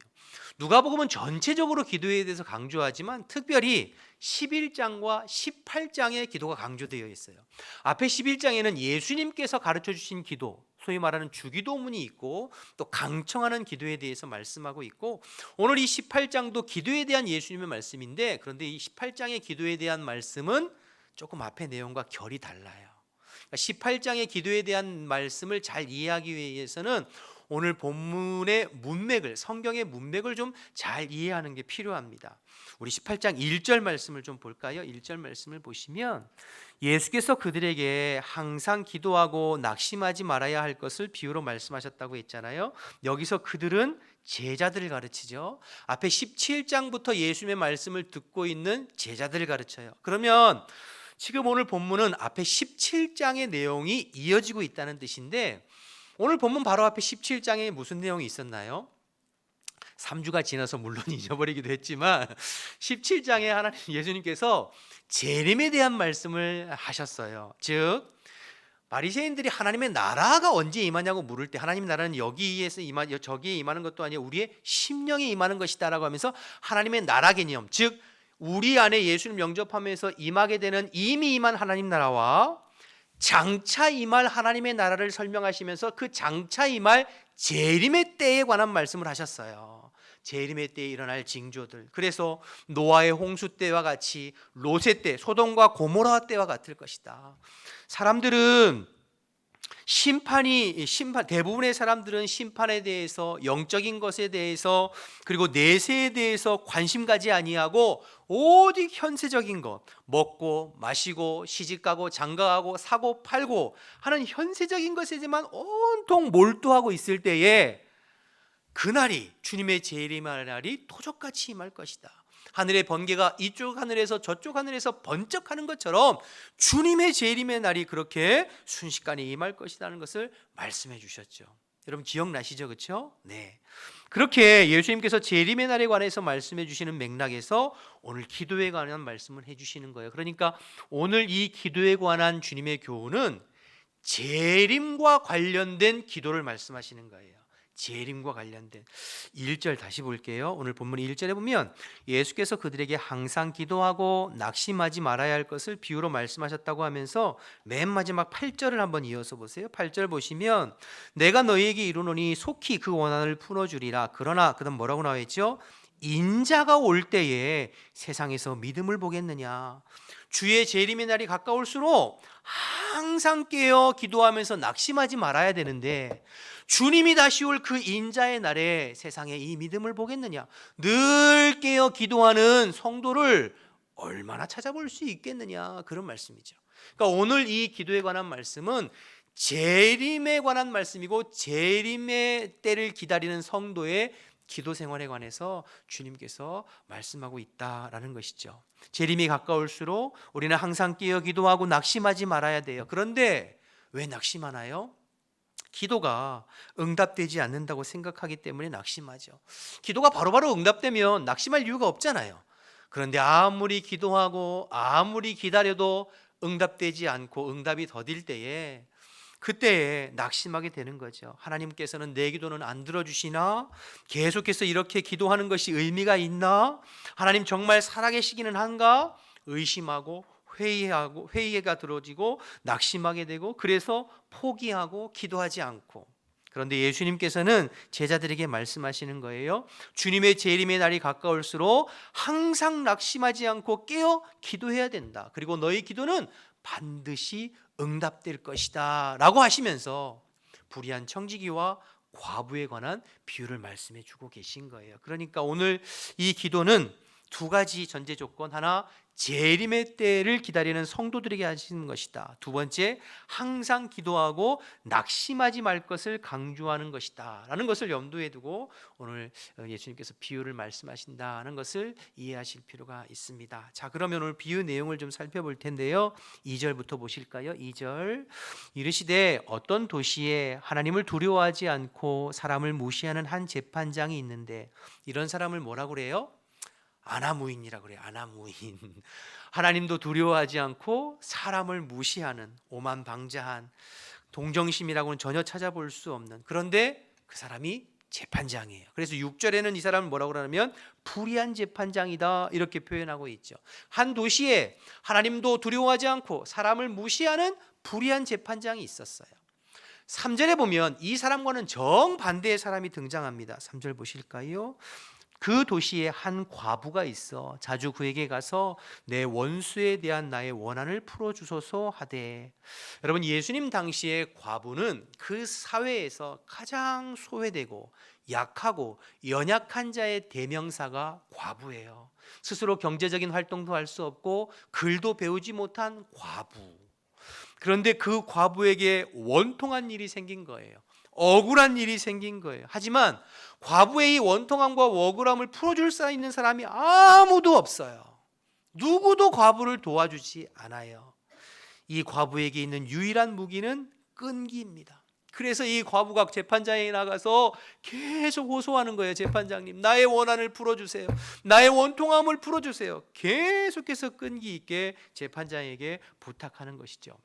누가복음은 전체적으로 기도에 대해서 강조하지만 특별히 11장과 18장의 기도가 강조되어 있어요. 앞에 11장에는 예수님께서 가르쳐 주신 기도, 소위 말하는 주기도문이 있고 또 강청하는 기도에 대해서 말씀하고 있고, 오늘 이 18장도 기도에 대한 예수님의 말씀인데, 그런데 이 18장의 기도에 대한 말씀은 조금 앞의 내용과 결이 달라요. 18장의 기도에 대한 말씀을 잘 이해하기 위해서는 오늘 본문의 문맥을, 성경의 문맥을 좀 잘 이해하는 게 필요합니다. 우리 18장 1절 말씀을 좀 볼까요? 1절 말씀을 보시면 예수께서 그들에게 항상 기도하고 낙심하지 말아야 할 것을 비유로 말씀하셨다고 했잖아요. 여기서 그들은 제자들을 가르치죠. 앞에 17장부터 예수님의 말씀을 듣고 있는 제자들을 가르쳐요. 그러면 지금 오늘 본문은 앞에 17장의 내용이 이어지고 있다는 뜻인데, 오늘 본문 바로 앞에 17장에 무슨 내용이 있었나요? 3주가 지나서 물론 잊어버리기도 했지만 17장에 하나님 예수님께서 재림에 대한 말씀을 하셨어요. 즉 바리새인들이 하나님의 나라가 언제 임하냐고 물을 때, 하나님의 나라는 여기에서 저기에 임하는 것도 아니고 우리의 심령에 임하는 것이다라고 하면서 하나님의 나라 개념, 즉 우리 안에 예수를 영접하면서 임하게 되는 이미 임한 하나님 나라와 장차 임할 하나님의 나라를 설명하시면서 그 장차 임할 재림의 때에 관한 말씀을 하셨어요. 재림의 때에 일어날 징조들. 그래서 노아의 홍수 때와 같이 롯의 때, 소돔과 고모라 때와 같을 것이다. 사람들은 대부분의 사람들은 심판에 대해서, 영적인 것에 대해서, 그리고 내세에 대해서 관심 가지 아니하고 오직 현세적인 것, 먹고 마시고 시집가고 장가가고 사고 팔고 하는 현세적인 것에만 온통 몰두하고 있을 때에 그날이, 주님의 재림의 날이 도적같이 임할 것이다. 하늘의 번개가 이쪽 하늘에서 저쪽 하늘에서 번쩍하는 것처럼 주님의 재림의 날이 그렇게 순식간에 임할 것이라는 것을 말씀해 주셨죠. 여러분 기억나시죠? 그렇죠? 네. 그렇게 예수님께서 재림의 날에 관해서 말씀해 주시는 맥락에서 오늘 기도에 관한 말씀을 해 주시는 거예요. 그러니까 오늘 이 기도에 관한 주님의 교훈은 재림과 관련된 기도를 말씀하시는 거예요. 재림과 관련된 1절 다시 볼게요. 오늘 본문 1절에 보면 예수께서 그들에게 항상 기도하고 낙심하지 말아야 할 것을 비유로 말씀하셨다고 하면서 맨 마지막 8절을 한번 이어서 보세요. 8절 보시면 내가 너희에게 이르노니 속히 그 원한을 풀어주리라. 그러나 그다음 뭐라고 나와 있죠? 인자가 올 때에 세상에서 믿음을 보겠느냐. 주의 재림의 날이 가까울수록 항상 깨어 기도하면서 낙심하지 말아야 되는데, 주님이 다시 올 그 인자의 날에 세상에 이 믿음을 보겠느냐. 늘 깨어 기도하는 성도를 얼마나 찾아볼 수 있겠느냐, 그런 말씀이죠. 그러니까 오늘 이 기도에 관한 말씀은 재림에 관한 말씀이고, 재림의 때를 기다리는 성도의 기도 생활에 관해서 주님께서 말씀하고 있다라는 것이죠. 재림이 가까울수록 우리는 항상 깨어 기도하고 낙심하지 말아야 돼요. 그런데 왜 낙심하나요? 기도가 응답되지 않는다고 생각하기 때문에 낙심하죠. 기도가 바로바로 응답되면 낙심할 이유가 없잖아요. 그런데 아무리 기도하고 아무리 기다려도 응답되지 않고 응답이 더딜 때에, 그때에 낙심하게 되는 거죠. 하나님께서는 내 기도는 안 들어주시나? 계속해서 이렇게 기도하는 것이 의미가 있나? 하나님 정말 살아계시기는 한가? 의심하고 회의가 들어지고 낙심하게 되고, 그래서 포기하고 기도하지 않고. 그런데 예수님께서는 제자들에게 말씀하시는 거예요. 주님의 재림의 날이 가까울수록 항상 낙심하지 않고 깨어 기도해야 된다. 그리고 너희 기도는 반드시 응답될 것이다 라고 하시면서 불의한 청지기와 과부에 관한 비유를 말씀해 주고 계신 거예요. 그러니까 오늘 이 기도는 두 가지 전제 조건, 하나 재림의 때를 기다리는 성도들에게 하시는 것이다. 두 번째, 항상 기도하고 낙심하지 말 것을 강조하는 것이다 라는 것을 염두에 두고 오늘 예수님께서 비유를 말씀하신다는 것을 이해하실 필요가 있습니다. 자, 그러면 오늘 비유 내용을 좀 살펴볼 텐데요, 2절부터 보실까요? 2절, 이르시되 어떤 도시에 하나님을 두려워하지 않고 사람을 무시하는 한 재판장이 있는데, 이런 사람을 뭐라고 그래요? 아나무인이라고 그래요. 아나무인. 하나님도 두려워하지 않고 사람을 무시하는, 오만방자한, 동정심이라고는 전혀 찾아볼 수 없는, 그런데 그 사람이 재판장이에요. 그래서 6절에는 이 사람을 뭐라고 그러냐면 불의한 재판장이다 이렇게 표현하고 있죠. 한 도시에 하나님도 두려워하지 않고 사람을 무시하는 불의한 재판장이 있었어요. 3절에 보면 이 사람과는 정반대의 사람이 등장합니다. 3절 보실까요? 그 도시에 한 과부가 있어 자주 그에게 가서 내 원수에 대한 나의 원한을 풀어주소서 하되. 여러분, 예수님 당시에 과부는 그 사회에서 가장 소외되고 약하고 연약한 자의 대명사가 과부예요. 스스로 경제적인 활동도 할 수 없고 글도 배우지 못한 과부. 그런데 그 과부에게 원통한 일이 생긴 거예요. 억울한 일이 생긴 거예요. 하지만 과부의 이 원통함과 억울함을 풀어줄 수 있는 사람이 아무도 없어요. 누구도 과부를 도와주지 않아요. 이 과부에게 있는 유일한 무기는 끈기입니다. 그래서 이 과부가 재판장에 나가서 계속 호소하는 거예요. 재판장님, 나의 원한을 풀어주세요. 나의 원통함을 풀어주세요. 계속해서 끈기 있게 재판장에게 부탁하는 것이죠.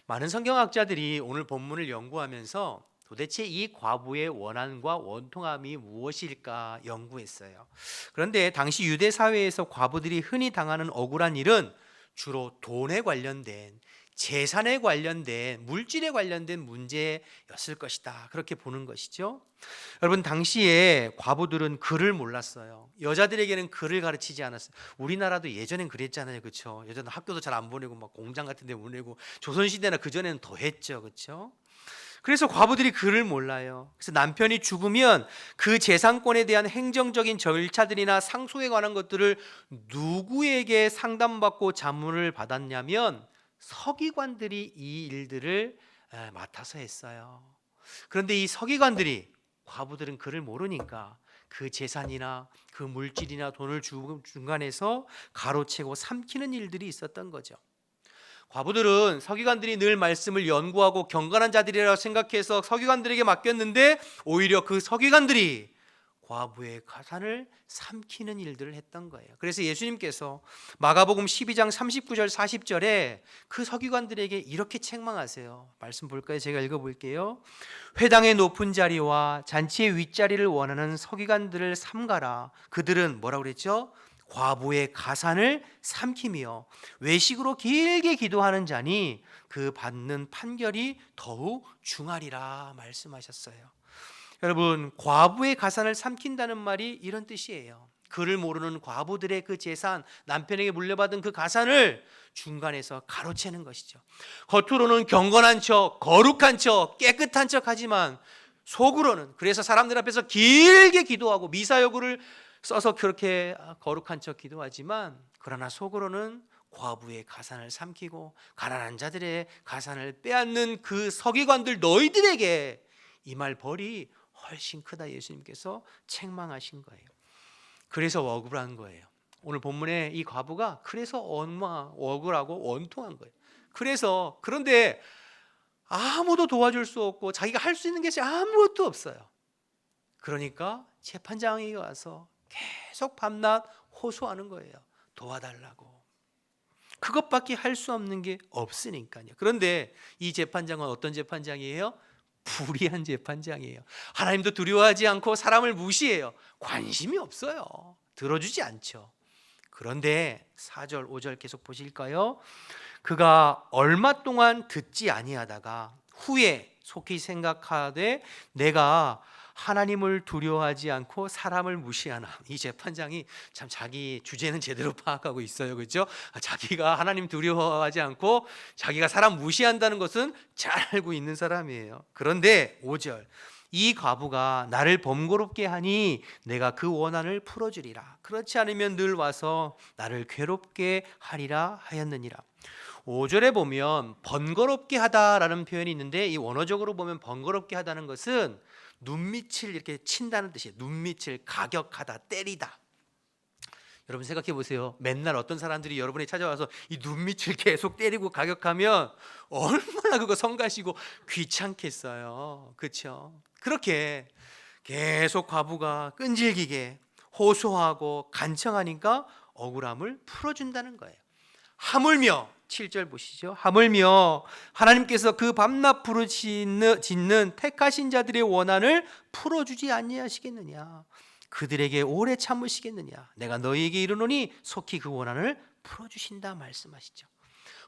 많은 성경학자들이 오늘 본문을 연구하면서 도대체 이 과부의 원한과 원통함이 무엇일까 연구했어요. 그런데 당시 유대 사회에서 과부들이 흔히 당하는 억울한 일은 주로 돈에 관련된, 재산에 관련된, 물질에 관련된 문제였을 것이다, 그렇게 보는 것이죠. 여러분, 당시에 과부들은 글을 몰랐어요. 여자들에게는 글을 가르치지 않았어요. 우리나라도 예전엔 그랬잖아요, 그렇죠? 여자는 학교도 잘 안 보내고 막 공장 같은 데 보내고, 조선시대나 그전에는 더 했죠, 그렇죠? 그래서 과부들이 글을 몰라요. 그래서 남편이 죽으면 그 재산권에 대한 행정적인 절차들이나 상속에 관한 것들을 누구에게 상담받고 자문을 받았냐면 서기관들이 이 일들을 맡아서 했어요. 그런데 이 서기관들이, 과부들은 글을 모르니까 그 재산이나 그 물질이나 돈을 중간에서 가로채고 삼키는 일들이 있었던 거죠. 과부들은 서기관들이 늘 말씀을 연구하고 경건한 자들이라고 생각해서 서기관들에게 맡겼는데, 오히려 그 서기관들이 과부의 가산을 삼키는 일들을 했던 거예요. 그래서 예수님께서 마가복음 12장 39절 40절에 그 서기관들에게 이렇게 책망하세요. 말씀 볼까요? 제가 읽어볼게요. 회당의 높은 자리와 잔치의 윗자리를 원하는 서기관들을 삼가라. 그들은 뭐라고 그랬죠? 과부의 가산을 삼키며 외식으로 길게 기도하는 자니 그 받는 판결이 더욱 중하리라 말씀하셨어요. 여러분, 과부의 가산을 삼킨다는 말이 이런 뜻이에요. 글을 모르는 과부들의 그 재산, 남편에게 물려받은 그 가산을 중간에서 가로채는 것이죠. 겉으로는 경건한 척, 거룩한 척, 깨끗한 척 하지만 속으로는, 그래서 사람들 앞에서 길게 기도하고 미사여구를 써서 그렇게 거룩한 척 기도하지만, 그러나 속으로는 과부의 가산을 삼키고 가난한 자들의 가산을 빼앗는 그 서기관들, 너희들에게 임할 벌이 훨씬 크다, 예수님께서 책망하신 거예요. 그래서 억울한 거예요. 오늘 본문에 이 과부가 그래서 억울하고 원통한 거예요. 그런데 아무도 도와줄 수 없고 자기가 할 수 있는 것이 아무것도 없어요. 그러니까 재판장에게 와서 계속 밤낮 호소하는 거예요. 도와달라고. 그것밖에 할 수 없는 게 없으니까요. 그런데 이 재판장은 어떤 재판장이에요? 불의한 재판장이에요. 하나님도 두려워하지 않고 사람을 무시해요. 관심이 없어요. 들어주지 않죠. 그런데 4절 5절 계속 보실까요? 그가 얼마 동안 듣지 아니하다가 후에 속히 생각하되 내가 하나님을 두려워하지 않고 사람을 무시하나. 이 재판장이 참 자기 주제는 제대로 파악하고 있어요, 그렇죠? 자기가 하나님 두려워하지 않고 자기가 사람 무시한다는 것은 잘 알고 있는 사람이에요. 그런데 5절, 이 과부가 나를 번거롭게 하니 내가 그 원한을 풀어주리라. 그렇지 않으면 늘 와서 나를 괴롭게 하리라 하였느니라. 5절에 보면 번거롭게 하다라는 표현이 있는데, 이 원어적으로 보면 번거롭게 하다는 것은 눈밑을 이렇게 친다는 뜻이에요. 눈밑을 가격하다, 때리다. 여러분 생각해 보세요. 맨날 어떤 사람들이 여러분이 찾아와서 이 눈밑을 계속 때리고 가격하면 얼마나 그거 성가시고 귀찮겠어요. 그렇죠? 그렇게 계속 과부가 끈질기게 호소하고 간청하니까 억울함을 풀어준다는 거예요. 하물며 7절 보시죠. 하물며 하나님께서 그 밤낮 부르짖는 택하신 자들의 원한을 풀어주지 아니하시겠느냐. 그들에게 오래 참으시겠느냐. 내가 너희에게 이르노니 속히 그 원한을 풀어주신다 말씀하시죠.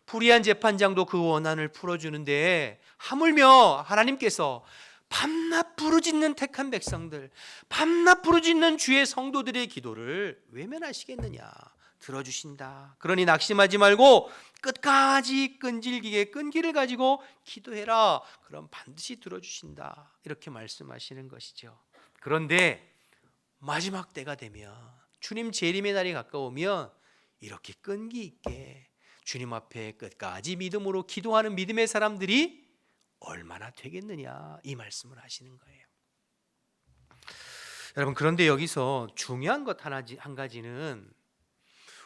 불의한 재판장도 그 원한을 풀어주는데, 하물며 하나님께서 밤낮 부르짖는 택한 백성들, 밤낮 부르짖는 주의 성도들의 기도를 외면하시겠느냐. 들어주신다. 그러니 낙심하지 말고 끝까지 끈질기게 끈기를 가지고 기도해라. 그럼 반드시 들어주신다. 이렇게 말씀하시는 것이죠. 그런데 마지막 때가 되면, 주님 재림의 날이 가까우면 이렇게 끈기 있게 주님 앞에 끝까지 믿음으로 기도하는 믿음의 사람들이 얼마나 되겠느냐, 이 말씀을 하시는 거예요. 여러분, 그런데 여기서 중요한 것 한 가지는,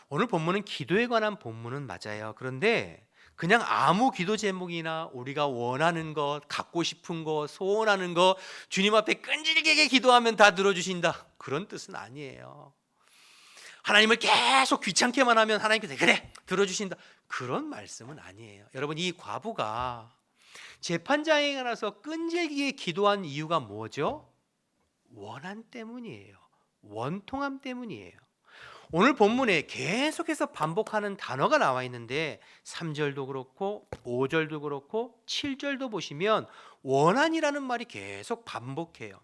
오늘 본문은 기도에 관한 본문은 맞아요. 그런데 그냥 아무 기도 제목이나 우리가 원하는 것, 갖고 싶은 것, 소원하는 것 주님 앞에 끈질기게 기도하면 다 들어주신다, 그런 뜻은 아니에요. 하나님을 계속 귀찮게만 하면 하나님께서 그래 들어주신다, 그런 말씀은 아니에요. 여러분, 이 과부가 재판장에 가서 끈질기게 기도한 이유가 뭐죠? 원한 때문이에요. 원통함 때문이에요. 오늘 본문에 계속해서 반복하는 단어가 나와 있는데 3절도 그렇고 5절도 그렇고 7절도 보시면 원한이라는 말이 계속 반복해요.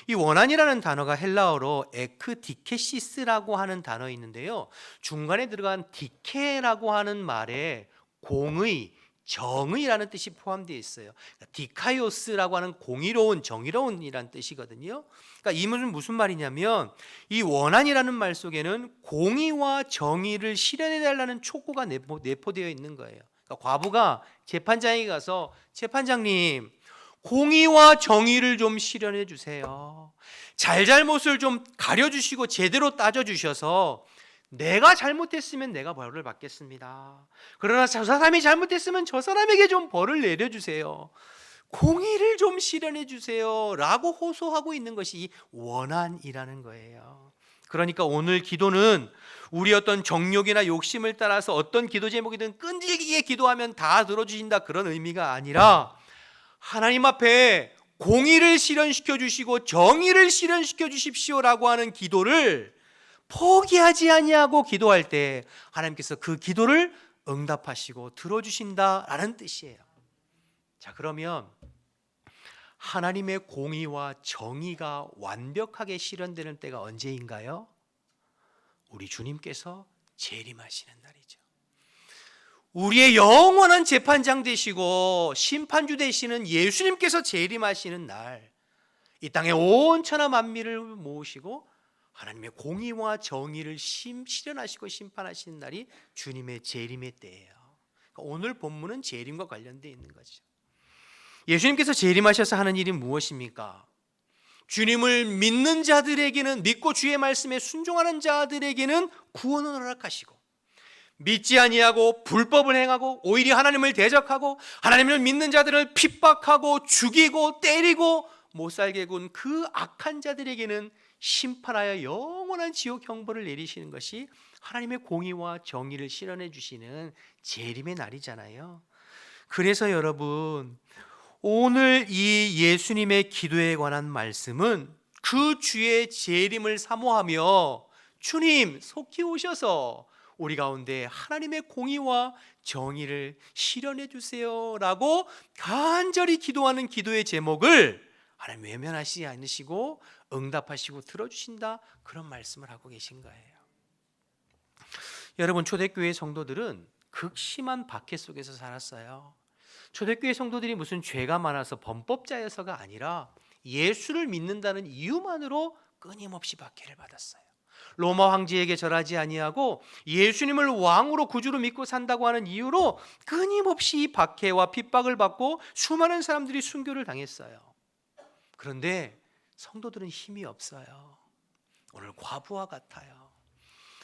이 원한이라는 단어가 헬라어로 에크디케시스라고 하는 단어 있는데요, 중간에 들어간 디케라고 하는 말에 공의, 정의라는 뜻이 포함되어 있어요. 그러니까 디카이오스라고 하는 공의로운, 정의로운이라는 뜻이거든요. 그러니까 이 말은 무슨 말이냐면, 이 원한이라는 말 속에는 공의와 정의를 실현해달라는 촉구가 내포되어 있는 거예요. 그러니까 과부가 재판장에 가서, 재판장님, 공의와 정의를 좀 실현해 주세요. 잘잘못을 좀 가려주시고 제대로 따져주셔서 내가 잘못했으면 내가 벌을 받겠습니다. 그러나 저 사람이 잘못했으면 저 사람에게 좀 벌을 내려주세요. 공의를 좀 실현해 주세요 라고 호소하고 있는 것이 이 원한이라는 거예요. 그러니까 오늘 기도는 우리 어떤 정욕이나 욕심을 따라서 어떤 기도 제목이든 끈질기게 기도하면 다 들어주신다, 그런 의미가 아니라 하나님 앞에 공의를 실현시켜 주시고 정의를 실현시켜 주십시오라고 하는 기도를 포기하지 아니하고 기도할 때 하나님께서 그 기도를 응답하시고 들어주신다라는 뜻이에요. 자, 그러면 하나님의 공의와 정의가 완벽하게 실현되는 때가 언제인가요? 우리 주님께서 재림하시는 날이죠. 우리의 영원한 재판장 되시고 심판주 되시는 예수님께서 재림하시는 날, 이 땅의 온 천하 만민을 모으시고 하나님의 공의와 정의를 실현하시고 심판하시는 날이 주님의 재림의 때예요. 그러니까 오늘 본문은 재림과 관련되어 있는 거죠. 예수님께서 재림하셔서 하는 일이 무엇입니까? 주님을 믿는 자들에게는, 믿고 주의 말씀에 순종하는 자들에게는 구원을 허락하시고, 믿지 아니하고 불법을 행하고 오히려 하나님을 대적하고 하나님을 믿는 자들을 핍박하고 죽이고 때리고 못살게 군 그 악한 자들에게는 심판하여 영원한 지옥 형벌을 내리시는 것이 하나님의 공의와 정의를 실현해 주시는 재림의 날이잖아요. 그래서 여러분, 오늘 이 예수님의 기도에 관한 말씀은 그 주의 재림을 사모하며 주님 속히 오셔서 우리 가운데 하나님의 공의와 정의를 실현해 주세요라고 간절히 기도하는 기도의 제목을 하나님 외면하시지 않으시고 응답하시고 들어주신다, 그런 말씀을 하고 계신 거예요. 여러분, 초대교회 성도들은 극심한 박해 속에서 살았어요. 초대교회 성도들이 무슨 죄가 많아서 범법자여서가 아니라 예수를 믿는다는 이유만으로 끊임없이 박해를 받았어요. 로마 황제에게 절하지 아니하고 예수님을 왕으로 구주로 믿고 산다고 하는 이유로 끊임없이 박해와 핍박을 받고 수많은 사람들이 순교를 당했어요. 그런데 성도들은 힘이 없어요. 오늘 과부와 같아요.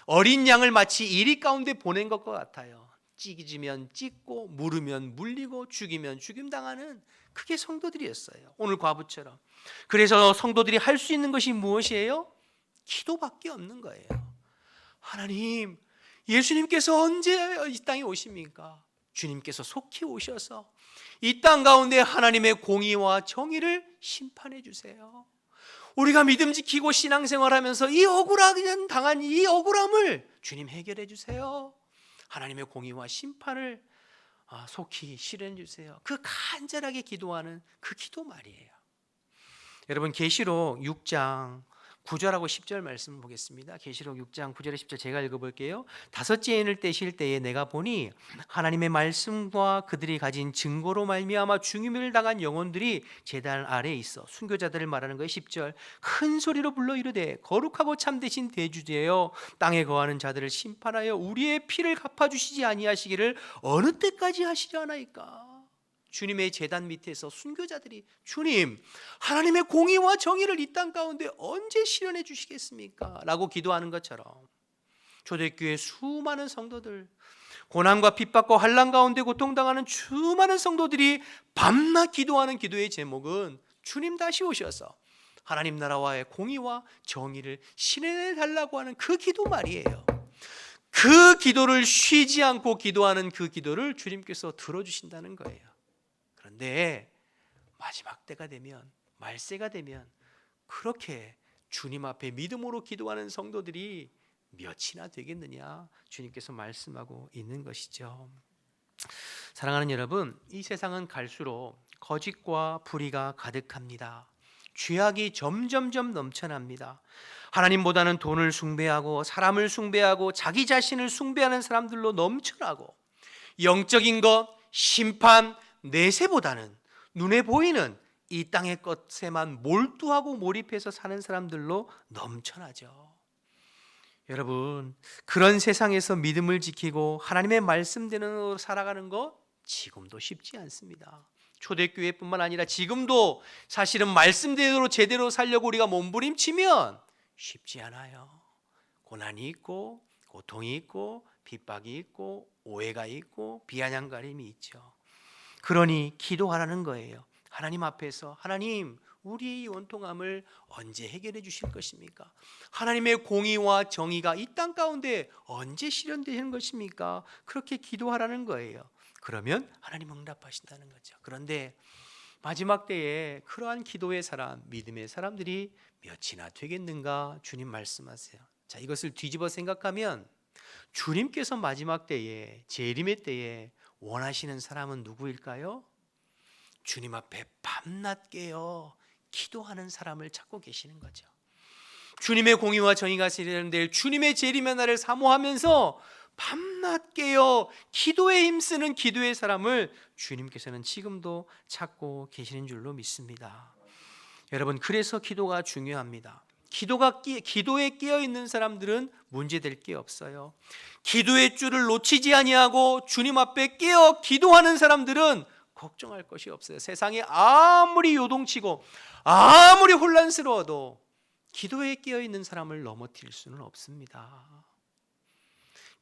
어린 양을 마치 이리 가운데 보낸 것과 같아요. 찢으면 찢고 물으면 물리고 죽이면 죽임당하는 그게 성도들이었어요. 오늘 과부처럼. 그래서 성도들이 할 수 있는 것이 무엇이에요? 기도밖에 없는 거예요. 하나님, 예수님께서 언제 이 땅에 오십니까? 주님께서 속히 오셔서 이 땅 가운데 하나님의 공의와 정의를 심판해 주세요. 우리가 믿음 지키고 신앙생활하면서 이 당한 이 억울함을 주님 해결해 주세요. 하나님의 공의와 심판을 속히 실현해 주세요. 그 간절하게 기도하는 그 기도 말이에요. 여러분, 계시록 6장 9절하고 10절 말씀을 보겠습니다. 계시록 6장 9절에 10절 제가 읽어볼게요. 다섯째 인을 떼실 때에 내가 보니 하나님의 말씀과 그들이 가진 증거로 말미암아 죽임을 당한 영혼들이 제단 아래에 있어 순교자들을 말하는 거예요. 10절 큰 소리로 불러 이르되 거룩하고 참되신 대주제여 땅에 거하는 자들을 심판하여 우리의 피를 갚아주시지 아니하시기를 어느 때까지 하시려 하나이까. 주님의 제단 밑에서 순교자들이 주님, 하나님의 공의와 정의를 이 땅 가운데 언제 실현해 주시겠습니까? 라고 기도하는 것처럼 초대교회 수많은 성도들, 고난과 핍박과 환난 가운데 고통당하는 수많은 성도들이 밤낮 기도하는 기도의 제목은 주님 다시 오셔서 하나님 나라와의 공의와 정의를 실현해 달라고 하는 그 기도 말이에요. 그 기도를 쉬지 않고 기도하는 그 기도를 주님께서 들어주신다는 거예요. 그런데 마지막 때가 되면, 말세가 되면 그렇게 주님 앞에 믿음으로 기도하는 성도들이 몇이나 되겠느냐, 주님께서 말씀하고 있는 것이죠. 사랑하는 여러분, 이 세상은 갈수록 거짓과 불의가 가득합니다. 죄악이 점점점 넘쳐납니다. 하나님보다는 돈을 숭배하고 사람을 숭배하고 자기 자신을 숭배하는 사람들로 넘쳐나고, 영적인 것, 심판, 내세보다는 눈에 보이는 이 땅의 것에만 몰두하고 몰입해서 사는 사람들로 넘쳐나죠. 여러분, 그런 세상에서 믿음을 지키고 하나님의 말씀대로 살아가는 것 지금도 쉽지 않습니다. 초대교회뿐만 아니라 지금도 사실은 말씀대로 제대로 살려고 우리가 몸부림치면 쉽지 않아요. 고난이 있고 고통이 있고 핍박이 있고 오해가 있고 비아냥거림이 있죠. 그러니 기도하라는 거예요. 하나님 앞에서 하나님, 우리의 이 원통함을 언제 해결해 주실 것입니까? 하나님의 공의와 정의가 이 땅 가운데 언제 실현되는 것입니까? 그렇게 기도하라는 거예요. 그러면 하나님 응답하신다는 거죠. 그런데 마지막 때에 그러한 기도의 사람, 믿음의 사람들이 몇이나 되겠는가? 주님 말씀하세요. 자, 이것을 뒤집어 생각하면 주님께서 마지막 때에, 재림의 때에 원하시는 사람은 누구일까요? 주님 앞에 밤낮 깨어 기도하는 사람을 찾고 계시는 거죠. 주님의 공의와 정의가 실현될 주님의 재림의 날을 사모하면서 밤낮 깨어 기도에 힘쓰는 기도의 사람을 주님께서는 지금도 찾고 계시는 줄로 믿습니다. 여러분, 그래서 기도가 중요합니다. 기도에 깨어 있는 사람들은 문제될 게 없어요. 기도의 줄을 놓치지 아니하고 주님 앞에 깨어 기도하는 사람들은 걱정할 것이 없어요. 세상이 아무리 요동치고 아무리 혼란스러워도 기도에 깨어 있는 사람을 넘어뜨릴 수는 없습니다.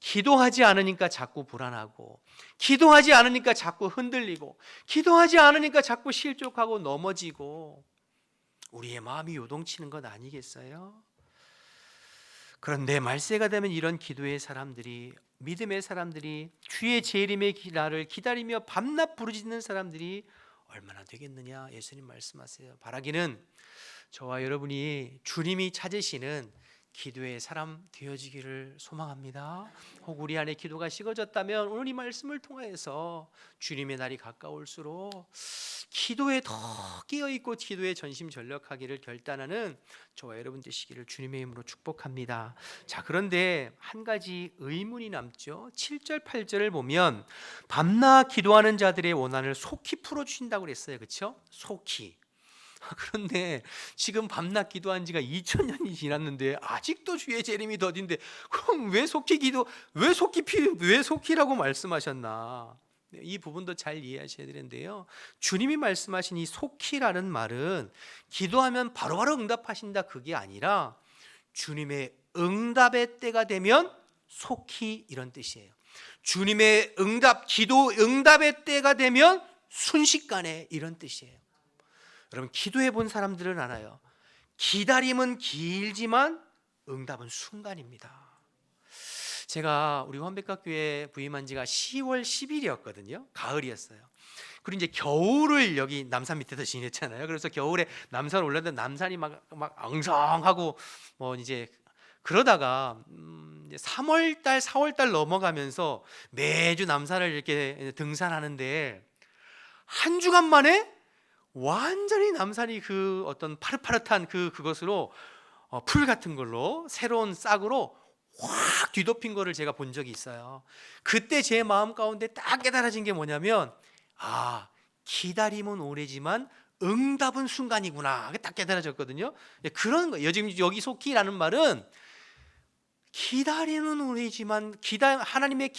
기도하지 않으니까 자꾸 불안하고, 기도하지 않으니까 자꾸 흔들리고, 기도하지 않으니까 자꾸 실족하고 넘어지고, 우리의 마음이 요동치는 것 아니겠어요? 그런데 말세가 되면 이런 기도의 사람들이, 믿음의 사람들이, 주의 재림의 날을 기다리며 밤낮 부르짖는 사람들이 얼마나 되겠느냐? 예수님 말씀하세요. 바라기는 저와 여러분이 주님이 찾으시는 기도의 사람 되어지기를 소망합니다. 혹 우리 안에 기도가 식어졌다면 오늘 이 말씀을 통해서 주님의 날이 가까울수록 기도에 더 끼어있고 기도에 전심전력하기를 결단하는 저와 여러분 되시기를 주님의 이름으로 축복합니다. 자, 그런데 한 가지 의문이 남죠. 7절 8절을 보면 밤낮 기도하는 자들의 원한을 속히 풀어주신다고 그랬어요. 그렇죠? 속히. 그런데 지금 밤낮 기도한 지가 2000년이 지났는데 아직도 주의 재림이 더딘데 그럼 왜 속히라고 말씀하셨나? 이 부분도 잘 이해하셔야 되는데요. 주님이 말씀하신 이 속히라는 말은 기도하면 바로바로 응답하신다 그게 아니라 주님의 응답의 때가 되면 속히 이런 뜻이에요. 주님의 기도 응답의 때가 되면 순식간에 이런 뜻이에요. 여러분 기도해 본 사람들은 알아요. 기다림은 길지만 응답은 순간입니다. 제가 우리 환백학교에 부임한 지가 10월 10일이었거든요. 가을이었어요. 그리고 이제 겨울을 여기 남산 밑에서 지냈잖아요. 그래서 겨울에 남산 올랐는데 남산이 막 엉성하고 뭐 이제 그러다가 이제 3월달, 4월달 넘어가면서 매주 남산을 이렇게 등산하는데 한 주간 만에 완전히 남산이 그 어떤 파릇파릇한 그것으로 풀 같은 걸로 새로운 싹으로 확 뒤덮인 거를 제가 본 적이 있어요. 그때 제 마음 가운데 딱 깨달아진 게 뭐냐면 기다림은 오래지만 응답은 순간이구나. 딱 깨달아졌거든요. 그런 거예요. 지금 여기 속히라는 말은 기다림은 오래지만 하나님의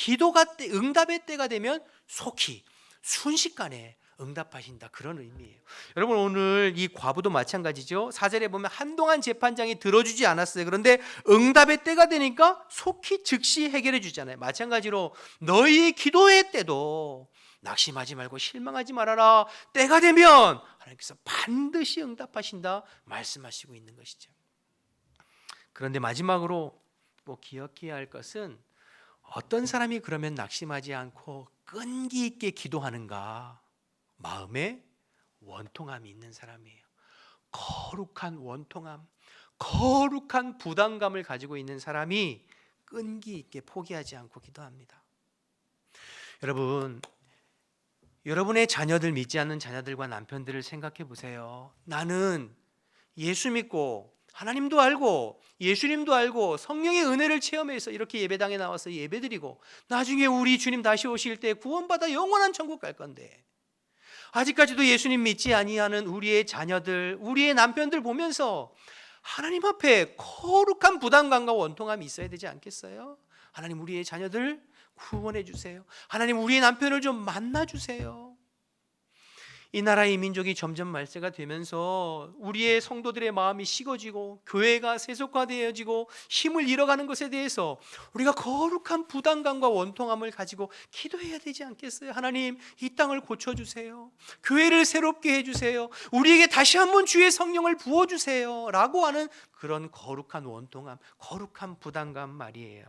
응답의 때가 되면 속히 순식간에 응답하신다 그런 의미예요. 여러분 오늘 이 과부도 마찬가지죠. 4절에 보면 한동안 재판장이 들어주지 않았어요. 그런데 응답의 때가 되니까 속히 즉시 해결해 주잖아요. 마찬가지로 너희의 기도의 때도 낙심하지 말고 실망하지 말아라. 때가 되면 하나님께서 반드시 응답하신다 말씀하시고 있는 것이죠. 그런데 마지막으로 꼭 기억해야 할 것은 어떤 사람이 그러면 낙심하지 않고 끈기 있게 기도하는가? 마음에 원통함이 있는 사람이에요. 거룩한 원통함, 거룩한 부담감을 가지고 있는 사람이 끈기 있게 포기하지 않고 기도합니다. 여러분, 여러분의 자녀들 믿지 않는 자녀들과 남편들을 생각해 보세요. 나는 예수 믿고 하나님도 알고 예수님도 알고 성령의 은혜를 체험해서 이렇게 예배당에 나와서 예배드리고 나중에 우리 주님 다시 오실 때 구원받아 영원한 천국 갈 건데 아직까지도 예수님 믿지 아니하는 우리의 자녀들, 우리의 남편들 보면서 하나님 앞에 거룩한 부담감과 원통함이 있어야 되지 않겠어요? 하나님 우리의 자녀들 구원해 주세요. 하나님 우리의 남편을 좀 만나 주세요. 이 나라의 민족이 점점 말세가 되면서 우리의 성도들의 마음이 식어지고 교회가 세속화되어지고 힘을 잃어가는 것에 대해서 우리가 거룩한 부담감과 원통함을 가지고 기도해야 되지 않겠어요? 하나님 이 땅을 고쳐주세요. 교회를 새롭게 해주세요. 우리에게 다시 한번 주의 성령을 부어주세요 라고 하는 그런 거룩한 원통함, 거룩한 부담감 말이에요.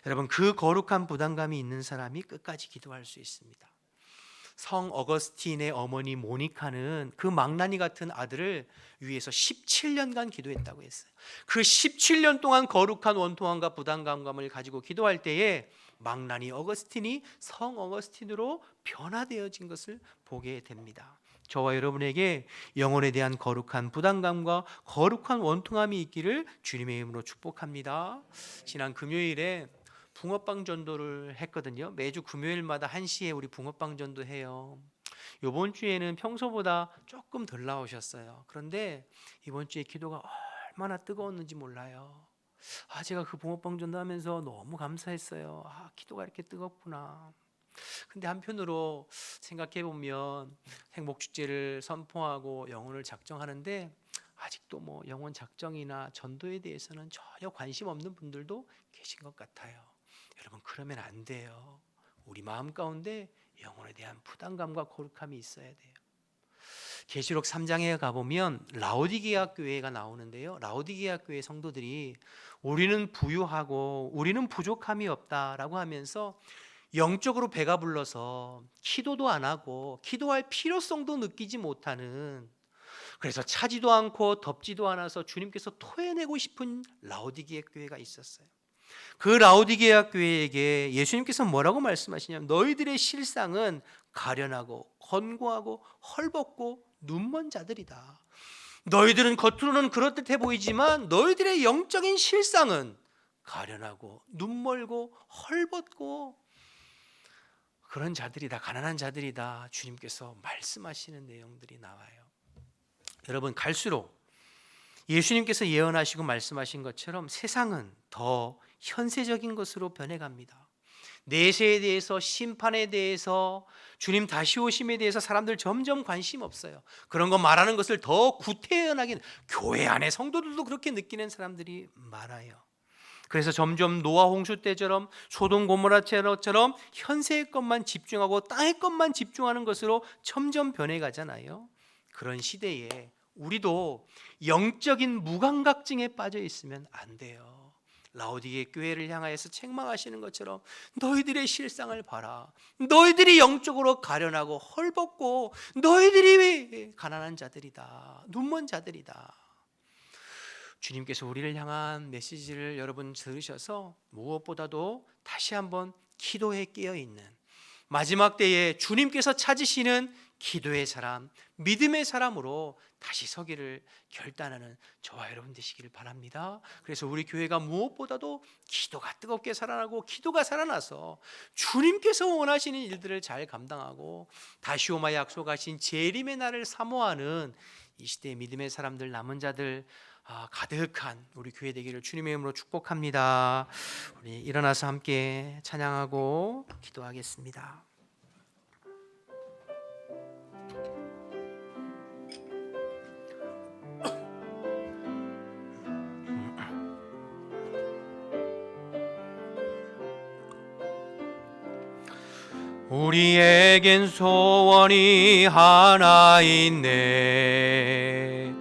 여러분 그 거룩한 부담감이 있는 사람이 끝까지 기도할 수 있습니다. 성 어거스틴의 어머니 모니카는 그 망나니 같은 아들을 위해서 17년간 기도했다고 했어요. 그 17년 동안 거룩한 원통함과 부담감을 가지고 기도할 때에 망나니 어거스틴이 성 어거스틴으로 변화되어진 것을 보게 됩니다. 저와 여러분에게 영혼에 대한 거룩한 부담감과 거룩한 원통함이 있기를 주님의 이름으로 축복합니다. 지난 금요일에 붕어빵 전도를 했거든요. 매주 금요일마다 1시에 우리 붕어빵 전도해요. 이번 주에는 평소보다 조금 덜 나오셨어요. 그런데 이번 주에 기도가 얼마나 뜨거웠는지 몰라요. 제가 그 붕어빵 전도하면서 너무 감사했어요. 기도가 이렇게 뜨겁구나. 근데 한편으로 생각해 보면 행복축제를 선포하고 영혼을 작정하는데 아직도 뭐 영혼 작정이나 전도에 대해서는 전혀 관심 없는 분들도 계신 것 같아요. 여러분 그러면 안 돼요. 우리 마음 가운데 영혼에 대한 부담감과 거룩함이 있어야 돼요. 계시록 3장에 가보면 라오디게아 교회가 나오는데요. 라오디게아 교회 성도들이 우리는 부유하고 우리는 부족함이 없다라고 하면서 영적으로 배가 불러서 기도도 안 하고 기도할 필요성도 느끼지 못하는, 그래서 차지도 않고 덥지도 않아서 주님께서 토해내고 싶은 라오디게아 교회가 있었어요. 그 라오디게아 교회에게 예수님께서 뭐라고 말씀하시냐면 너희들의 실상은 가련하고 건고하고 헐벗고 눈먼 자들이다. 너희들은 겉으로는 그럴듯해 보이지만 너희들의 영적인 실상은 가련하고 눈멀고 헐벗고 그런 자들이다. 가난한 자들이다. 주님께서 말씀하시는 내용들이 나와요. 여러분, 갈수록 예수님께서 예언하시고 말씀하신 것처럼 세상은 더 현세적인 것으로 변해갑니다. 내세에 대해서, 심판에 대해서, 주님 다시 오심에 대해서 사람들 점점 관심 없어요. 그런 거 말하는 것을 더 구태연하게, 교회 안에 성도들도 그렇게 느끼는 사람들이 많아요. 그래서 점점 노아 홍수 때처럼, 소돔 고모라처럼 현세의 것만 집중하고 땅의 것만 집중하는 것으로 점점 변해가잖아요. 그런 시대에 우리도 영적인 무감각증에 빠져 있으면 안 돼요. 라오디게 교회를 향하여서 책망하시는 것처럼 너희들의 실상을 봐라. 너희들이 영적으로 가련하고 헐벗고 너희들이 가난한 자들이다. 눈먼 자들이다. 주님께서 우리를 향한 메시지를 여러분 들으셔서 무엇보다도 다시 한번 기도에 깨어있는, 마지막 때에 주님께서 찾으시는 기도의 사람, 믿음의 사람으로 다시 서기를 결단하는 저와 여러분 되시기를 바랍니다. 그래서 우리 교회가 무엇보다도 기도가 뜨겁게 살아나고, 기도가 살아나서 주님께서 원하시는 일들을 잘 감당하고 다시 오마 약속하신 재림의 날을 사모하는 이 시대의 믿음의 사람들, 남은 자들 가득한 우리 교회 되기를 주님의 이름으로 축복합니다. 우리 일어나서 함께 찬양하고 기도하겠습니다. 우리에겐 소원이 하나 있네.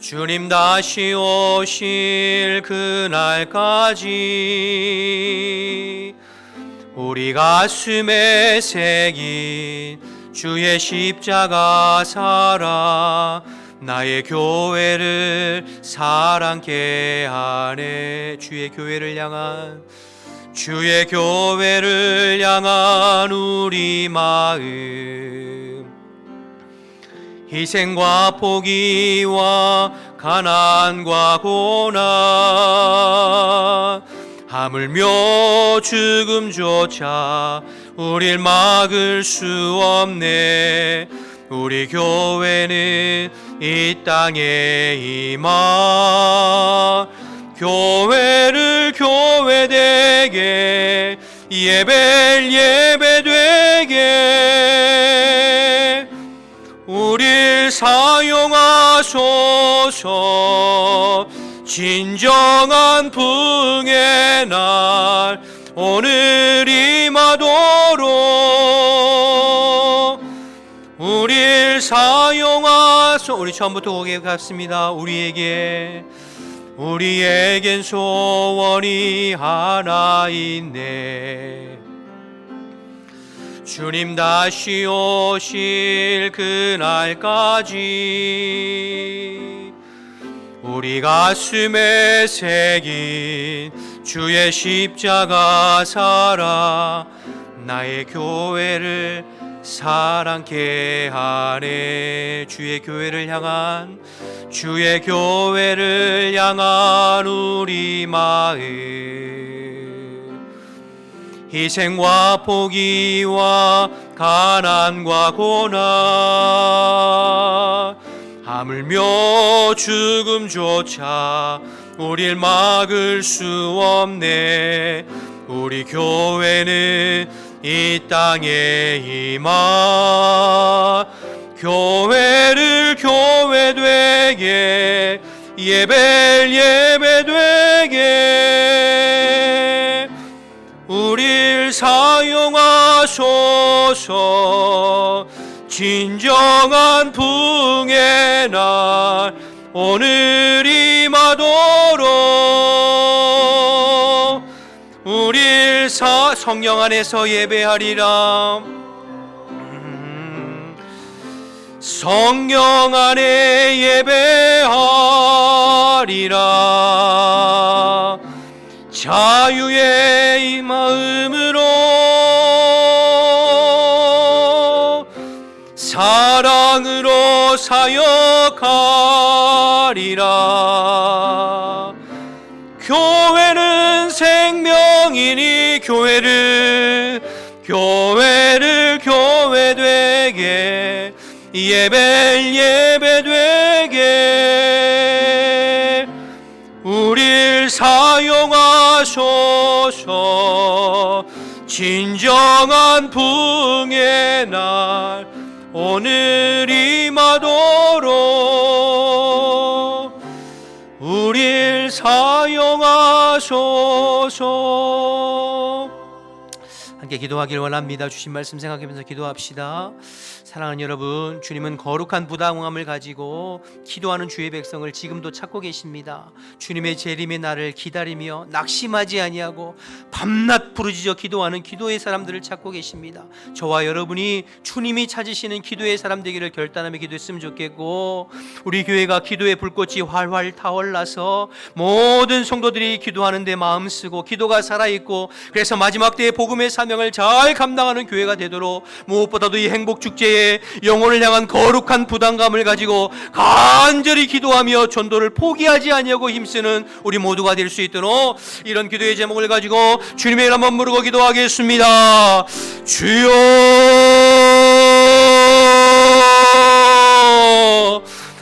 주님 다시 오실 그날까지 우리 가슴에 새긴 주의 십자가 사랑, 나의 교회를 사랑케 하네. 주의 교회를 향한 우리 마음, 희생과 포기와 가난과 고난, 하물며 죽음조차 우릴 막을 수 없네. 우리 교회는 이 땅에 임하, 교회를 교회되게, 예배를 예배되게 우릴 사용하소서. 진정한 부흥의 날 오늘 임하도록 우릴 사용하소서. 우리 처음부터 오게 갔습니다. 우리에겐 소원이 하나 있네. 주님 다시 오실 그날까지 우리 가슴에 새긴 주의 십자가 사랑, 나의 교회를 사랑케 하네. 주의 교회를 향한 우리 마음, 희생과 포기와 가난과 고난, 하물며 죽음조차 우릴 막을 수 없네. 우리 교회는 이 땅에 임하, 교회를 교회되게, 예배를 예배되게 우릴 사용하소서. 진정한 부흥의 날 오늘 임하도록 우릴 성령 안에서 예배하리라. 성령 안에 예배하리라. 자유의 이 마음으로 사랑으로 사역하리라. 교회는 생명이니 교회를 교회되게, 예배되게 우릴 사용하소서. 진정한 부흥의 날 오늘 임하도록 우릴 사용하소서. 함께 기도하길 원합니다. 주신 말씀 생각하면서 기도합시다. 사랑하는 여러분, 주님은 거룩한 부담감을 가지고 기도하는 주의 백성을 지금도 찾고 계십니다. 주님의 재림의 날을 기다리며 낙심하지 아니하고 밤낮 부르짖어 기도하는 기도의 사람들을 찾고 계십니다. 저와 여러분이 주님이 찾으시는 기도의 사람 되기를 결단하며 기도했으면 좋겠고, 우리 교회가 기도의 불꽃이 활활 타올라서 모든 성도들이 기도하는 데 마음 쓰고 기도가 살아있고, 그래서 마지막 때의 복음의 사명을 잘 감당하는 교회가 되도록, 무엇보다도 이 행복축제에 영혼을 향한 거룩한 부담감을 가지고 간절히 기도하며 전도를 포기하지 아니하고 힘쓰는 우리 모두가 될 수 있도록 이런 기도의 제목을 가지고 주님의 이름 한번 부르고 기도하겠습니다. 주여,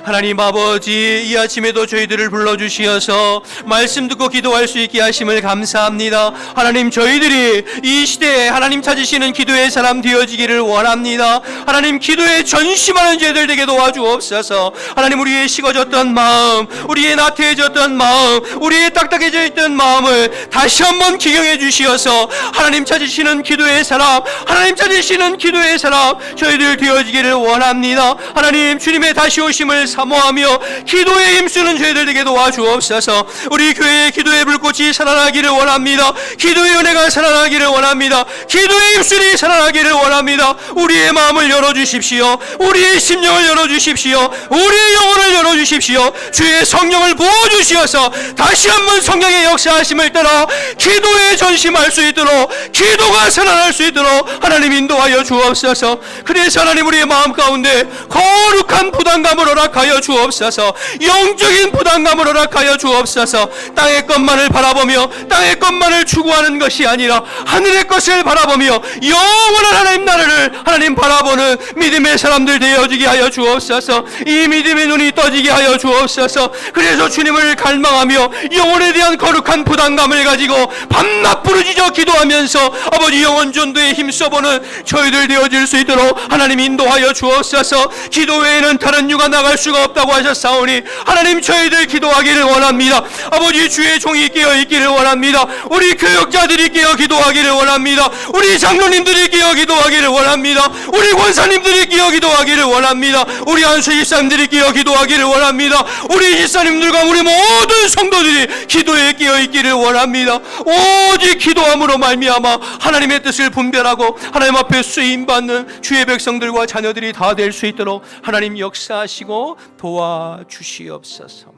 하나님 아버지, 이 아침에도 저희들을 불러주시어서 말씀 듣고 기도할 수 있게 하심을 감사합니다. 하나님, 저희들이 이 시대에 하나님 찾으시는 기도의 사람 되어지기를 원합니다. 하나님, 기도에 전심하는 저희들 되게 도와주옵소서. 하나님, 우리의 식어졌던 마음, 우리의 나태해졌던 마음, 우리의 딱딱해져 있던 마음을 다시 한번 기경해 주시어서 하나님 찾으시는 기도의 사람, 하나님 찾으시는 기도의 사람 저희들 되어지기를 원합니다. 하나님, 주님의 다시 오심을 사모하며 기도에 힘쓰는 저희들에게 도와주옵소서. 우리 교회의 기도의 불꽃이 살아나기를 원합니다. 기도의 은혜가 살아나기를 원합니다. 기도의 입술이 살아나기를 원합니다. 우리의 마음을 열어주십시오. 우리의 심령을 열어주십시오. 우리의 영혼을 열어주십시오. 주의 성령을 부어주시어서 다시 한번 성령의 역사하심을 따라 기도에 전심할 수 있도록, 기도가 살아날 수 있도록 하나님 인도하여 주옵소서. 그래서 하나님, 우리의 마음 가운데 거룩한 부담감을 허락하여 주옵소서. 영적인 부담감을 허락하여 주옵소서. 땅의 것만을 바라보며 땅의 것만을 추구하는 것이 아니라 하늘의 것을 바라보며 영원한 하나님 나라를 하나님 바라보는 믿음의 사람들 되어지게 하여 주옵소서. 이 믿음의 눈이 떠지게 하여 주옵소서. 그래서 주님을 갈망하며 영혼에 대한 거룩한 부담감을 가지고 밤낮 부르짖어 기도하면서 아버지 영혼 전도에 힘써보는 저희들 되어질 수 있도록 하나님 인도하여 주옵소서. 기도 외에는 다른 유가 나갈 수가 없다고 하셨사오니 하나님, 저희들 기도하기를 원합니다. 아버지, 주의 종이 깨어 있기를 원합니다. 우리 교역자들이 깨어 기도하기를 원합니다. 우리 장로님들이 깨어 기도하기를 원합니다. 우리 권사님들이 깨어 기도하기를 원합니다. 우리 안수 집사님들이 깨어 기도하기를 원합니다. 우리 집사님들과 우리 모든 성도들이 기도에 깨어 있기를 원합니다. 오직 기도함으로 말미암아 하나님의 뜻을 분별하고 하나님 앞에 쓰임받는 주의 백성들과 자녀들이 다 될 수 있도록 하나님 역사하시고 도와주시옵소서.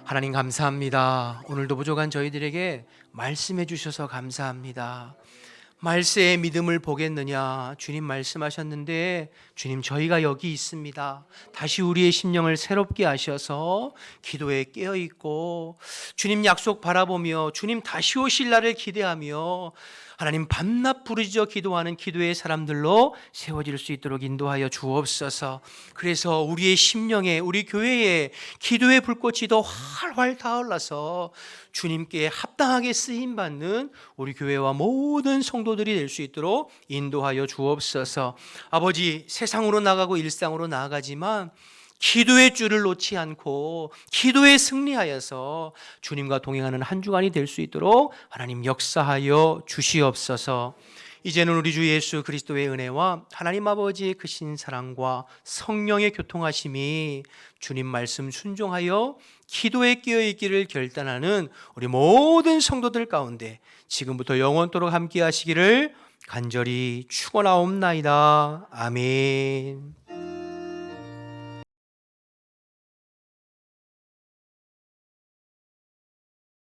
하나님 감사합니다. 오늘도 부족한 저희들에게 말씀해 주셔서 감사합니다. 말세의 믿음을 보겠느냐, 주님 말씀하셨는데, 주님, 저희가 여기 있습니다. 다시 우리의 심령을 새롭게 하셔서 기도에 깨어있고 주님 약속 바라보며 주님 다시 오실 날을 기대하며 하나님 밤낮 부르짖어 기도하는 기도의 사람들로 세워질 수 있도록 인도하여 주옵소서. 그래서 우리의 심령에, 우리 교회에 기도의 불꽃이 더 활활 타올라서 주님께 합당하게 쓰임받는 우리 교회와 모든 성도들이 될 수 있도록 인도하여 주옵소서. 아버지, 세상으로 나가고 일상으로 나아가지만 기도의 줄을 놓지 않고 기도에 승리하여서 주님과 동행하는 한 주간이 될 수 있도록 하나님 역사하여 주시옵소서. 이제는 우리 주 예수 그리스도의 은혜와 하나님 아버지의 크신 사랑과 성령의 교통하심이 주님 말씀 순종하여 기도에 깨어있기를 결단하는 우리 모든 성도들 가운데 지금부터 영원토록 함께 하시기를 간절히 축원하옵나이다. 아멘.